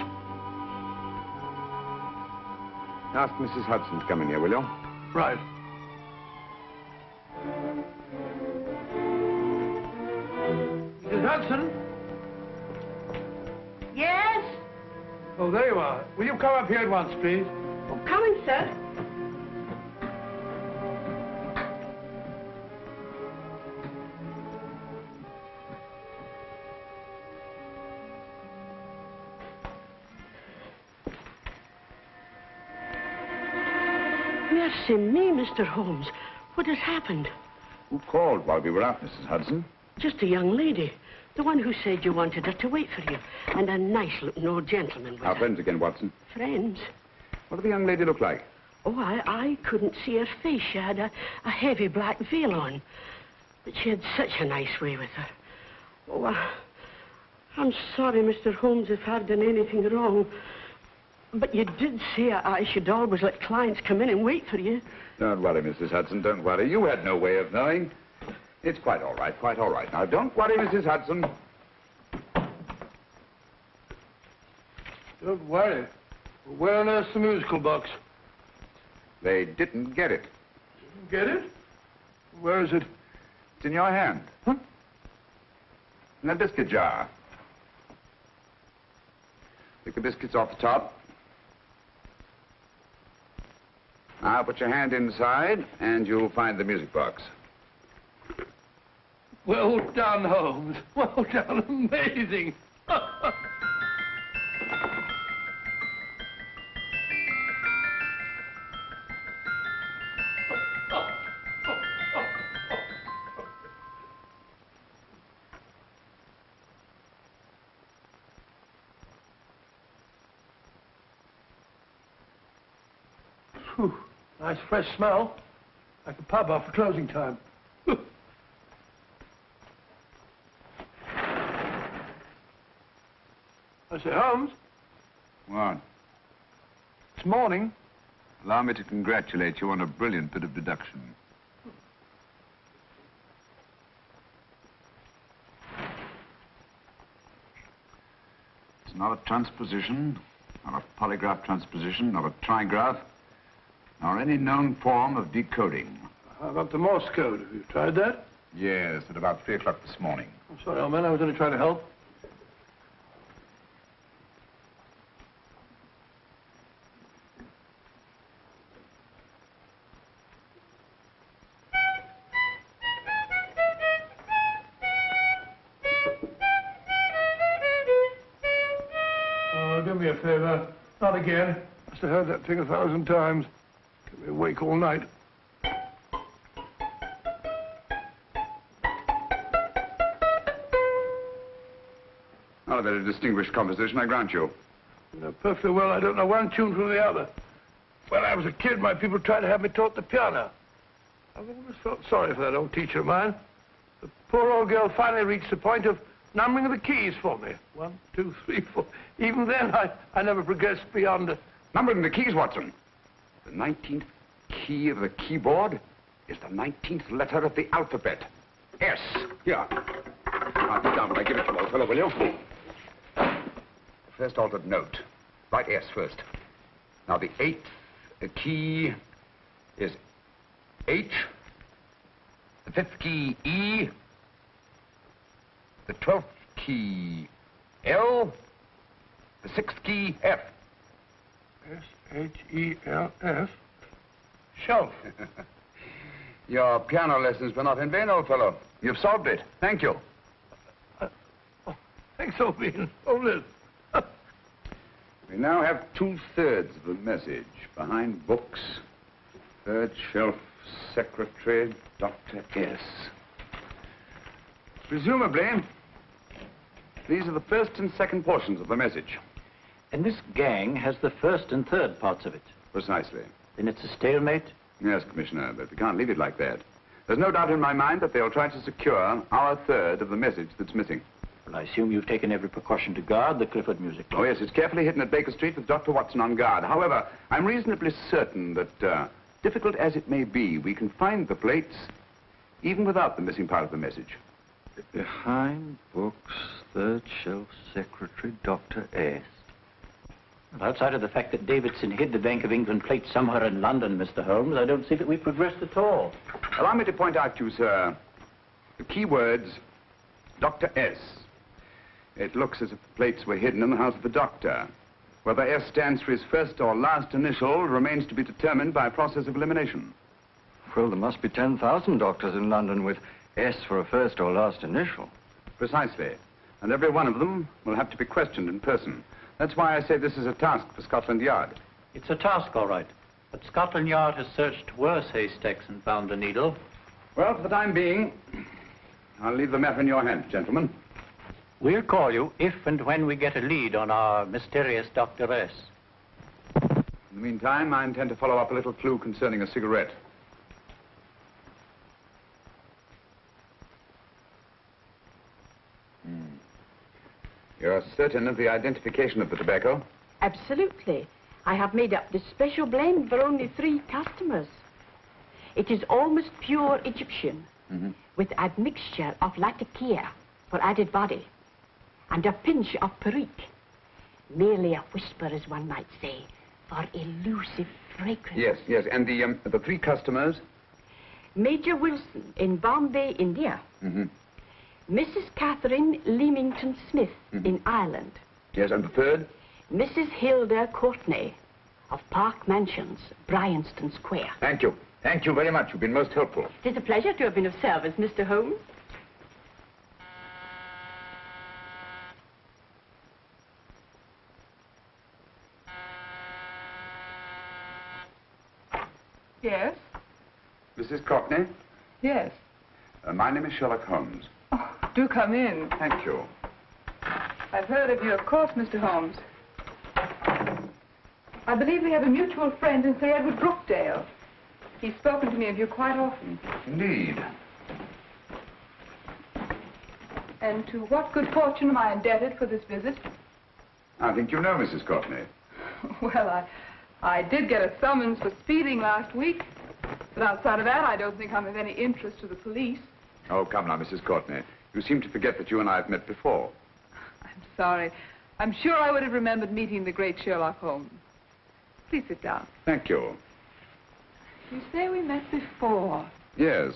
Ask Mrs. Hudson to come in here, will you? Right. Mrs. Hudson? Yes? Oh, there you are. Will you come up here at once, please? Oh, coming, sir. Mercy me, Mr. Holmes. What has happened? Who called while we were out, Mrs. Hudson? Just a young lady. The one who said you wanted her to wait for you. And a nice-looking old gentleman with Our her. friends again, Watson. Friends? What did the young lady look like? Oh, I couldn't see her face. She had a heavy black veil on. But she had such a nice way with her. Oh, I'm sorry, Mr. Holmes, if I've done anything wrong. But you did say I should always let clients come in and wait for you. Don't worry, Mrs. Hudson, don't worry. You had no way of knowing. It's quite all right, quite all right. Now, don't worry, Mrs. Hudson. Don't worry. Where on earth's the musical box? They didn't get it. Get it? Where is it? It's in your hand. Huh? In that biscuit jar. Pick the biscuits off the top. Now put your hand inside, and you'll find the music box. Well done, Holmes. Well done. Amazing. Whew. Nice fresh smell. Like a pub after closing time. I say, Holmes, What? it's morning. Allow me to congratulate you on a brilliant bit of deduction. It's not a transposition, not a polygraph transposition, not a trigraph, nor any known form of decoding. How about the Morse code? Have you tried that? Yes, at about 3 o'clock this morning. I'm sorry, old man. I was only trying to help. Oh, do me a favor. Not again. Must have heard that thing 1,000 times. Kept me awake all night. Not a very distinguished composition, I grant you. You know perfectly well I don't know one tune from the other. When I was a kid, my people tried to have me taught the piano. I've always felt sorry for that old teacher of mine. The poor old girl finally reached the point of numbering the keys for me. 1, 2, 3, 4. Even then, I never progressed beyond... Numbering the keys, Watson. The 19th key of the keyboard is the 19th letter of the alphabet. S. Here. I'll sit down when I give it to you, old fellow, will you? First altered note. Write S first. Now, the 8th key is H. The 5th key, E. The 12th key, L. The 6th key, F. S-H-E-L-F. Shelf. Your piano lessons were not in vain, old fellow. You've solved it. Thank you. Thanks, old bean. Oh, Liz. We now have 2/3 of the message. Behind books, third shelf, secretary, Dr. S. Presumably, these are the first and second portions of the message. And this gang has the first and third parts of it. Precisely. Then it's a stalemate? Yes, Commissioner, but we can't leave it like that. There's no doubt in my mind that they'll try to secure our third of the message that's missing. Well, I assume you've taken every precaution to guard the Clifford music box. Oh, yes, it's carefully hidden at Baker Street with Dr. Watson on guard. However, I'm reasonably certain that, difficult as it may be, we can find the plates even without the missing part of the message. Behind books, third shelf, secretary, Dr. S. Well, outside of the fact that Davidson hid the Bank of England plate somewhere in London, Mr. Holmes, I don't see that we've progressed at all. Allow me to point out to you, sir, the key words, Dr. S. It looks as if the plates were hidden in the house of the doctor. Whether S stands for his first or last initial remains to be determined by a process of elimination. Well, there must be 10,000 doctors in London with S for a first or last initial. Precisely. And every one of them will have to be questioned in person. That's why I say this is a task for Scotland Yard. It's a task, all right. But Scotland Yard has searched worse haystacks and found a needle. Well, for the time being, I'll leave the matter in your hands, gentlemen. We'll call you if and when we get a lead on our mysterious Dr. S. In the meantime, I intend to follow up a little clue concerning a cigarette. You're certain of the identification of the tobacco? Absolutely. I have made up this special blend for only 3 customers. It is almost pure Egyptian, with admixture of latakia for added body, and a pinch of perique. Merely a whisper, as one might say, for elusive fragrance. Yes. And the 3 customers? Major Wilson in Bombay, India. Mrs. Catherine Leamington Smith in Ireland. Yes, and the 3rd? Mrs. Hilda Courtney of Park Mansions, Bryanston Square. Thank you. Thank you very much. You've been most helpful. It is a pleasure to have been of service, Mr. Holmes. Yes? Mrs. Courtney? Yes. My name is Sherlock Holmes. Oh, do come in. Thank you. I've heard of you, of course, Mr. Holmes. I believe we have a mutual friend in Sir Edward Brookdale. He's spoken to me of you quite often. Indeed. And to what good fortune am I indebted for this visit? I think you know Mrs. Courtney. Well, I did get a summons for speeding last week. But outside of that, I don't think I'm of any interest to the police. Oh, come now, Mrs. Courtney. You seem to forget that you and I have met before. I'm sorry. I'm sure I would have remembered meeting the great Sherlock Holmes. Please sit down. Thank you. You say we met before. Yes.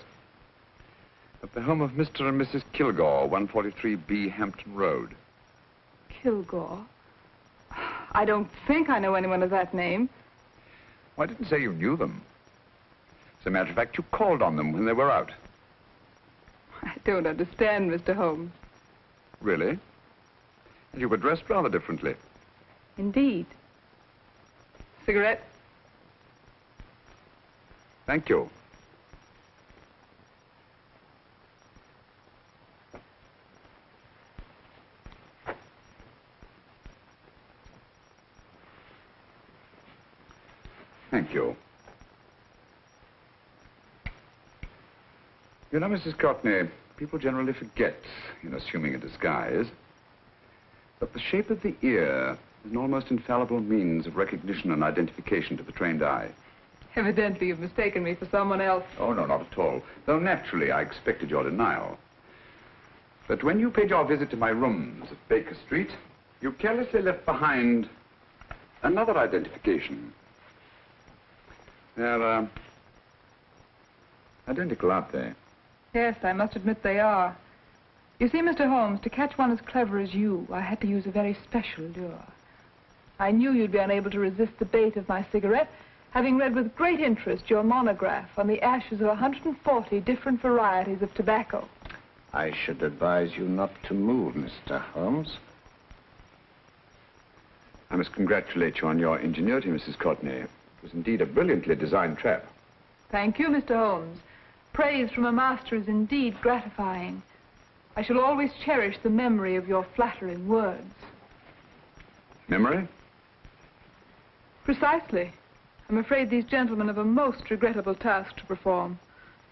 At the home of Mr. and Mrs. Kilgore, 143B Hampton Road. Kilgore? I don't think I know anyone of that name. Well, I didn't say you knew them. As a matter of fact, you called on them when they were out. I don't understand, Mr. Holmes. Really? And you were dressed rather differently. Indeed. Cigarette? Thank you. Thank you. You know, Mrs. Courtney, people generally forget, in assuming a disguise, that the shape of the ear is an almost infallible means of recognition and identification to the trained eye. Evidently, you've mistaken me for someone else. Oh, no, not at all. Though naturally, I expected your denial. But when you paid your visit to my rooms at Baker Street, you carelessly left behind another identification. They're, identical, aren't they? Yes, I must admit they are. You see, Mr. Holmes, to catch one as clever as you, I had to use a very special lure. I knew you'd be unable to resist the bait of my cigarette, having read with great interest your monograph on the ashes of 140 different varieties of tobacco. I should advise you not to move, Mr. Holmes. I must congratulate you on your ingenuity, Mrs. Courtney. It was indeed a brilliantly designed trap. Thank you, Mr. Holmes. Praise from a master is indeed gratifying. I shall always cherish the memory of your flattering words. Memory? Precisely. I'm afraid these gentlemen have a most regrettable task to perform.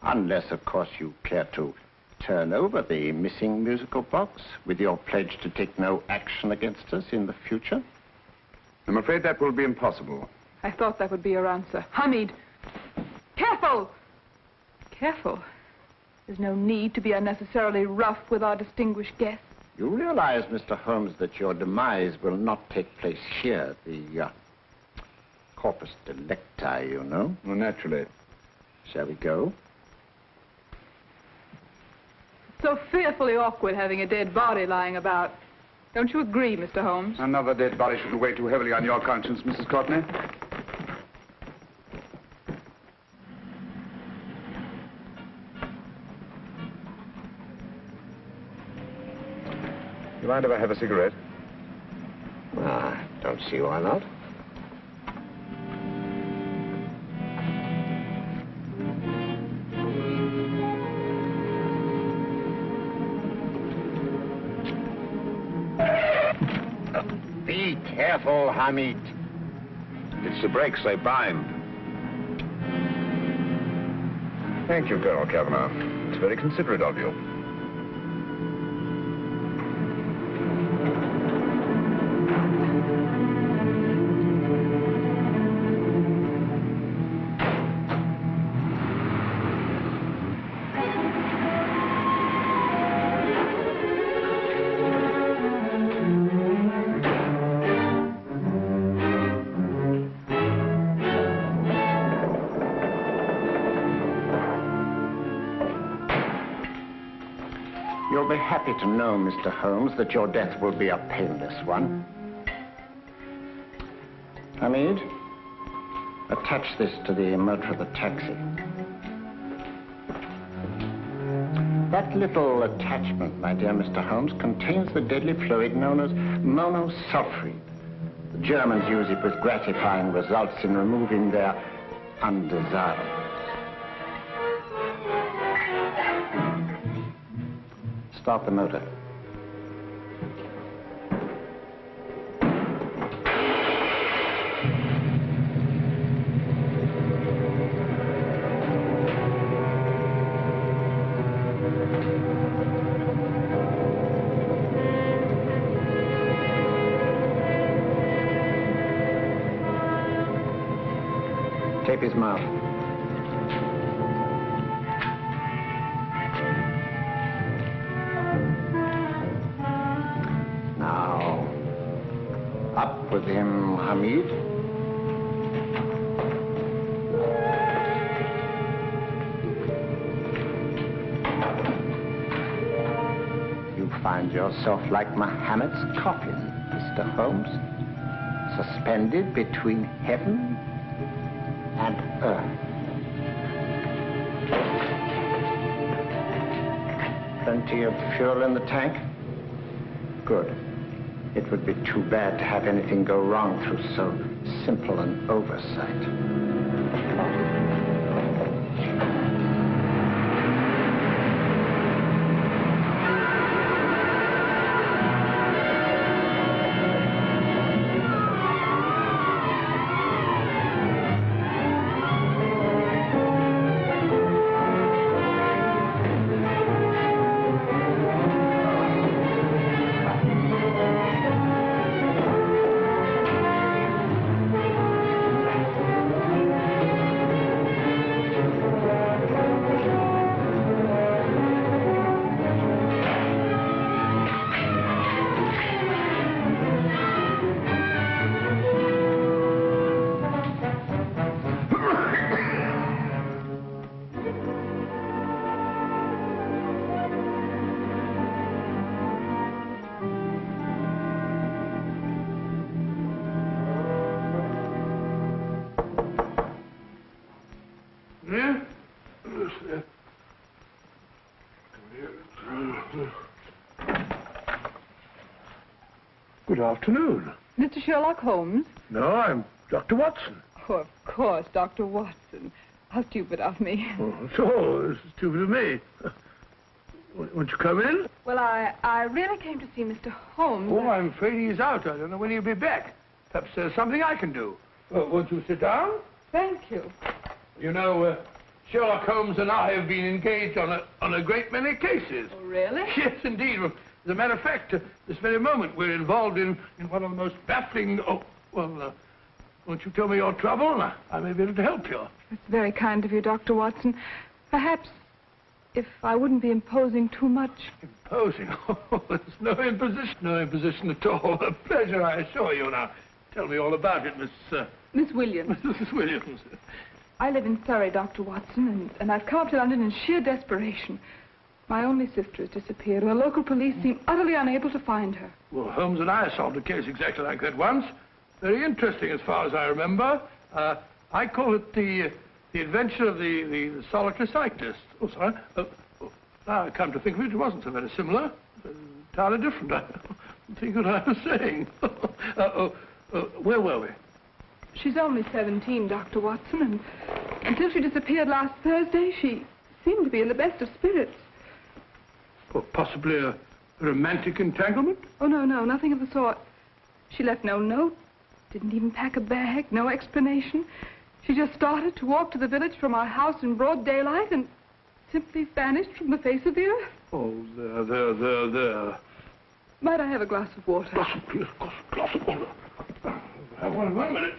Unless, of course, you care to turn over the missing musical box with your pledge to take no action against us in the future. I'm afraid that will be impossible. I thought that would be your answer. Hamid! Careful! Careful. There's no need to be unnecessarily rough with our distinguished guest. You realize, Mr. Holmes, that your demise will not take place here. The corpus delicti, you know. Well, naturally. Shall we go? It's so fearfully awkward having a dead body lying about. Don't you agree, Mr. Holmes? Another dead body shouldn't weigh too heavily on your conscience, Mrs. Courtney. You mind if I have a cigarette? Don't see why not. Be careful, Hamid. It's the brakes, they bind. Thank you, Colonel Kavanagh. It's very considerate of you. You'll be happy to know, Mr. Holmes, that your death will be a painless one. Hamid, attach this to the motor of the taxi. That little attachment, my dear Mr. Holmes, contains the deadly fluid known as monosulfide. The Germans use it with gratifying results in removing their undesirables. Start the motor. Tape his mouth. Now, up with him, Hamid. You find yourself like Muhammad's coffin, Mr. Holmes, suspended between heaven and earth. Plenty of fuel in the tank? Good. It would be too bad to have anything go wrong through so simple an oversight. Good afternoon. Mr. Sherlock Holmes? No, I'm Dr. Watson. Oh, of course, Dr. Watson. How stupid of me. Oh, so, this is stupid of me. Won't you come in? Well, I really came to see Mr. Holmes. Oh, I'm afraid he's out. I don't know when he'll be back. Perhaps there's something I can do. Won't you sit down? Thank you. You know, Sherlock Holmes and I have been engaged on a great many cases. Oh, really? Yes, indeed. As a matter of fact, this very moment we're involved in one of the most baffling... Oh, well, won't you tell me your trouble? I may be able to help you. It's very kind of you, Dr. Watson. Perhaps if I wouldn't be imposing too much. Imposing? Oh, there's no imposition at all. A pleasure, I assure you. Now, tell me all about it, Miss Williams. Mrs. Williams. I live in Surrey, Dr. Watson, and I've come up to London in sheer desperation. My only sister has disappeared, and the local police seem utterly unable to find her. Well, Holmes and I solved a case exactly like that once. Very interesting as far as I remember. I call it the adventure of the solitary cyclist. Oh, sorry. Now I come to think of it, it wasn't so very similar. Entirely different. I don't think what I was saying. Where were we? She's only 17, Dr. Watson, and until she disappeared last Thursday, she seemed to be in the best of spirits. Well, possibly a romantic entanglement? Oh, no, nothing of the sort. She left no note, didn't even pack a bag, no explanation. She just started to walk to the village from our house in broad daylight and simply vanished from the face of the earth. Oh, there. Might I have a glass of water? Glass of water. Have one in 1 minute.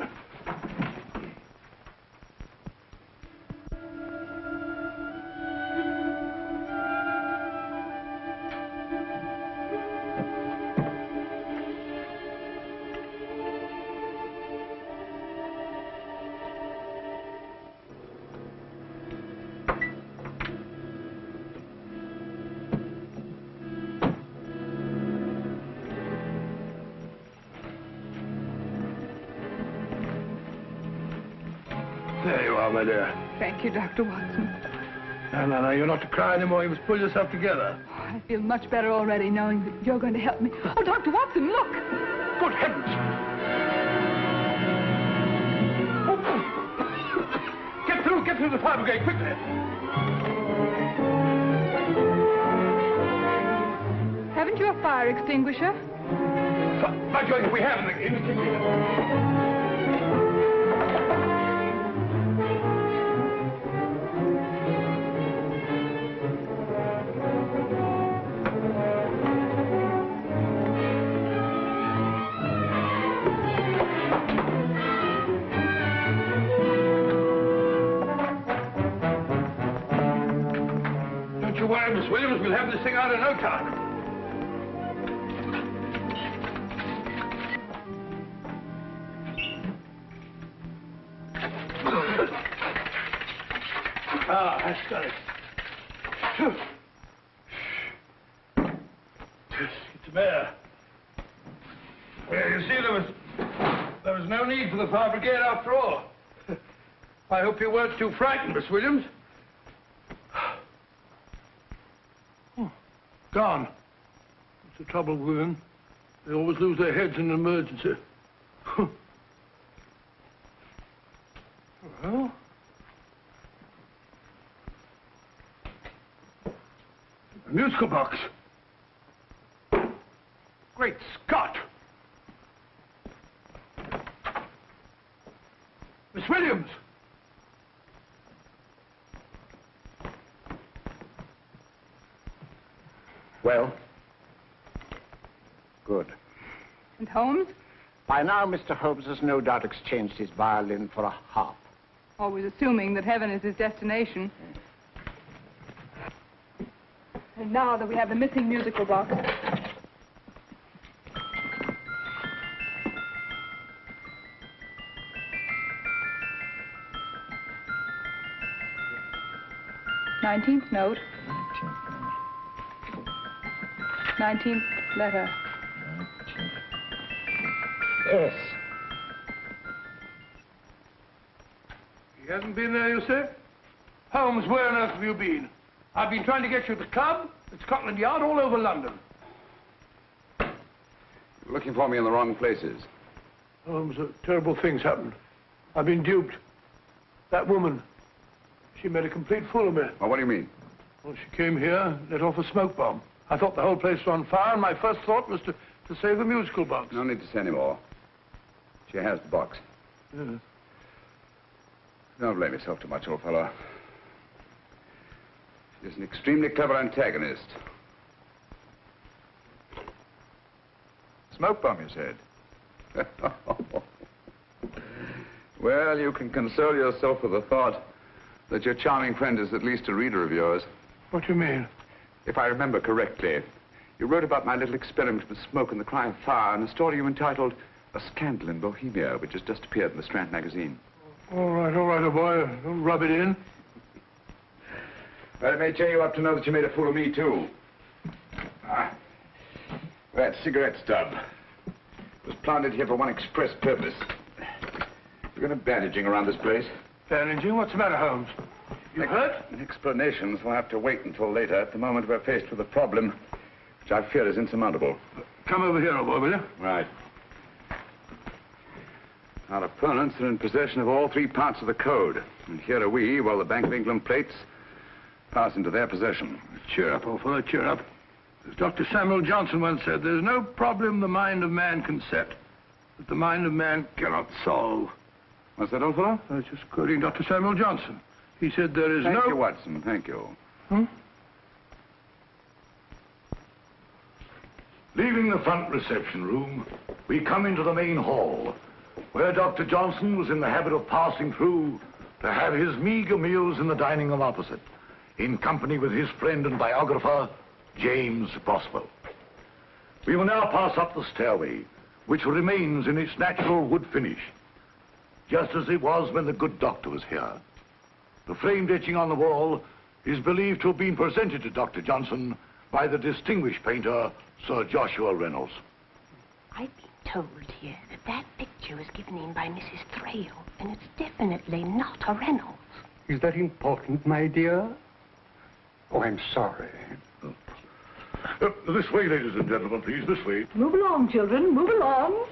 There you are, my dear. Thank you, Dr. Watson. No, you're not to cry anymore. You must pull yourself together. Oh, I feel much better already knowing that you're going to help me. Oh, Dr. Watson, look! Good heavens! Get through the fire brigade, quickly! Haven't you a fire extinguisher? By Jove, we have in the kitchen. Don't you worry, Miss Williams. We'll have this thing out in no time. That's got it. Get some air. Well, you see, there was no need for the fire brigade after all. I hope you weren't too frightened, Miss Williams. Oh, gone. That's the trouble with women. They always lose their heads in an emergency. Well... a musical box. Great Scott! Miss Williams! Well? Good. And Holmes? By now, Mr. Holmes has no doubt exchanged his violin for a harp. Always assuming that heaven is his destination. And now that we have the missing musical box. Nineteenth note. 19th letter. Yes. He hasn't been there, you say? Holmes, where on earth have you been? I've been trying to get you at the club, at Scotland Yard, all over London. You're looking for me in the wrong places. Holmes, terrible things happened. I've been duped. That woman, she made a complete fool of me. Well, what do you mean? Well, she came here, let off a smoke bomb. I thought the whole place was on fire, and my first thought was to save the musical box. No need to say any more. She has the box. Yes. Don't blame yourself too much, old fellow. She's an extremely clever antagonist. Smoke bomb, you said? Well, you can console yourself with the thought that your charming friend is at least a reader of yours. What do you mean? If I remember correctly, you wrote about my little experiment with smoke and the cry of fire in a story you entitled A Scandal in Bohemia, which has just appeared in the Strand magazine. All right, old boy. Don't rub it in. Well, it may cheer you up to know that you made a fool of me, too. That cigarette stub was planted here for one express purpose. We're going to bandaging around this place. Bandaging? What's the matter, Holmes? You hurt? Explanations will have to wait until later. At the moment, we're faced with a problem which I fear is insurmountable. Come over here, old boy, will you? Right. Our opponents are in possession of all three parts of the code. And here are we, while the Bank of England plates pass into their possession. Cheer up, old fellow, cheer up. As Dr. Samuel Johnson once said, there's no problem the mind of man can set that the mind of man cannot solve. What's that, old fellow? I was just quoting Dr. Samuel Johnson. He said there is Thank you, Watson. Thank you. Leaving the front reception room, we come into the main hall, where Dr. Johnson was in the habit of passing through to have his meager meals in the dining room opposite, in company with his friend and biographer, James Boswell. We will now pass up the stairway, which remains in its natural wood finish, just as it was when the good doctor was here. The framed etching on the wall is believed to have been presented to Dr. Johnson by the distinguished painter, Sir Joshua Reynolds. I've been told here that that picture was given in by Mrs. Thrale, and it's definitely not a Reynolds. Is that important, my dear? Oh, I'm sorry. This way, ladies and gentlemen, please, this way. Move along, children, move along.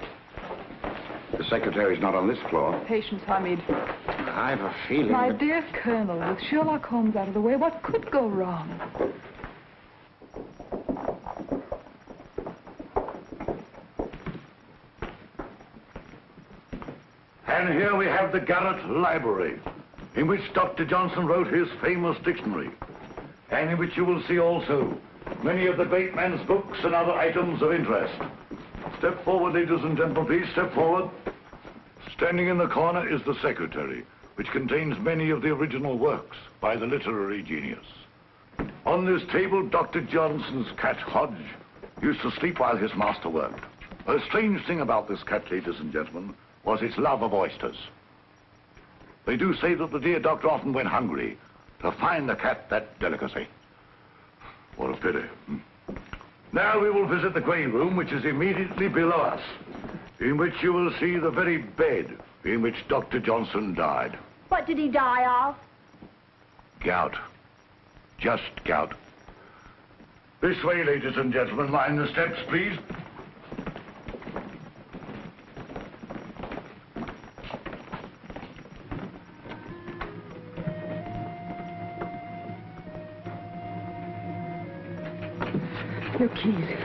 The secretary's not on this floor. Patience, Hamid. I've a feeling My that... dear Colonel, with Sherlock Holmes out of the way, what could go wrong? And here we have the Garrett Library, in which Dr. Johnson wrote his famous dictionary, and in which you will see also many of the great man's books and other items of interest. Step forward, ladies and gentlemen, please, step forward. Standing in the corner is the secretary, which contains many of the original works by the literary genius. On this table, Dr. Johnson's cat, Hodge, used to sleep while his master worked. A strange thing about this cat, ladies and gentlemen, was its love of oysters. They do say that the dear doctor often went hungry to find the cat that delicacy. What a pity. Now we will visit the grey room, which is immediately below us, in which you will see the very bed in which Dr. Johnson died. What did he die of? Gout. Just gout. This way, ladies and gentlemen. Mind the steps, please. Your keys.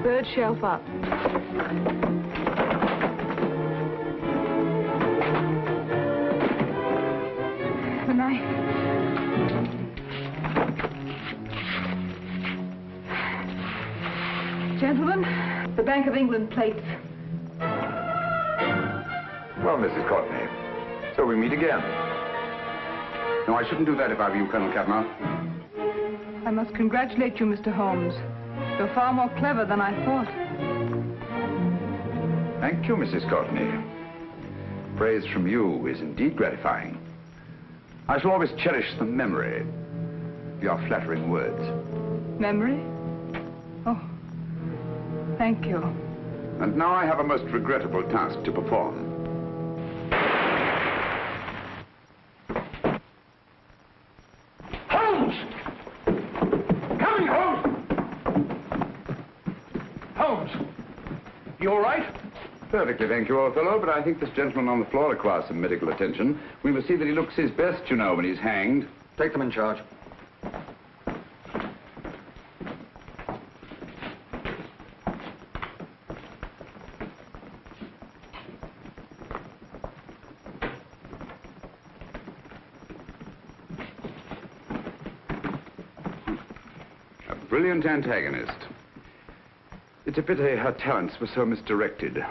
Third shelf up. The knife. Gentlemen, the Bank of England plates. Well, Mrs. Courtney, so we meet again. No, I shouldn't do that if I were you, Colonel Cavanaugh. I must congratulate you, Mr. Holmes. You're far more clever than I thought. Thank you, Mrs. Courtney. Praise from you is indeed gratifying. I shall always cherish the memory of your flattering words. Memory? Oh, thank you. And now I have a most regrettable task to perform. Holmes! Coming, Holmes! Holmes! You all right? Perfectly, thank you, old fellow, but I think this gentleman on the floor requires some medical attention. We must see that he looks his best, you know, when he's hanged. Take them in charge. A brilliant antagonist. It's a pity her talents were so misdirected.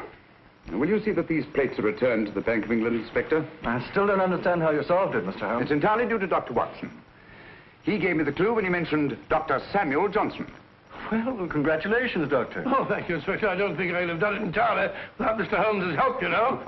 Will you see that these plates are returned to the Bank of England, Inspector? I still don't understand how you solved it, Mr. Holmes. It's entirely due to Dr. Watson. He gave me the clue when he mentioned Dr. Samuel Johnson. Well, congratulations, Doctor. Oh, thank you, Inspector. I don't think I'd have done it entirely without Mr. Holmes's help, you know.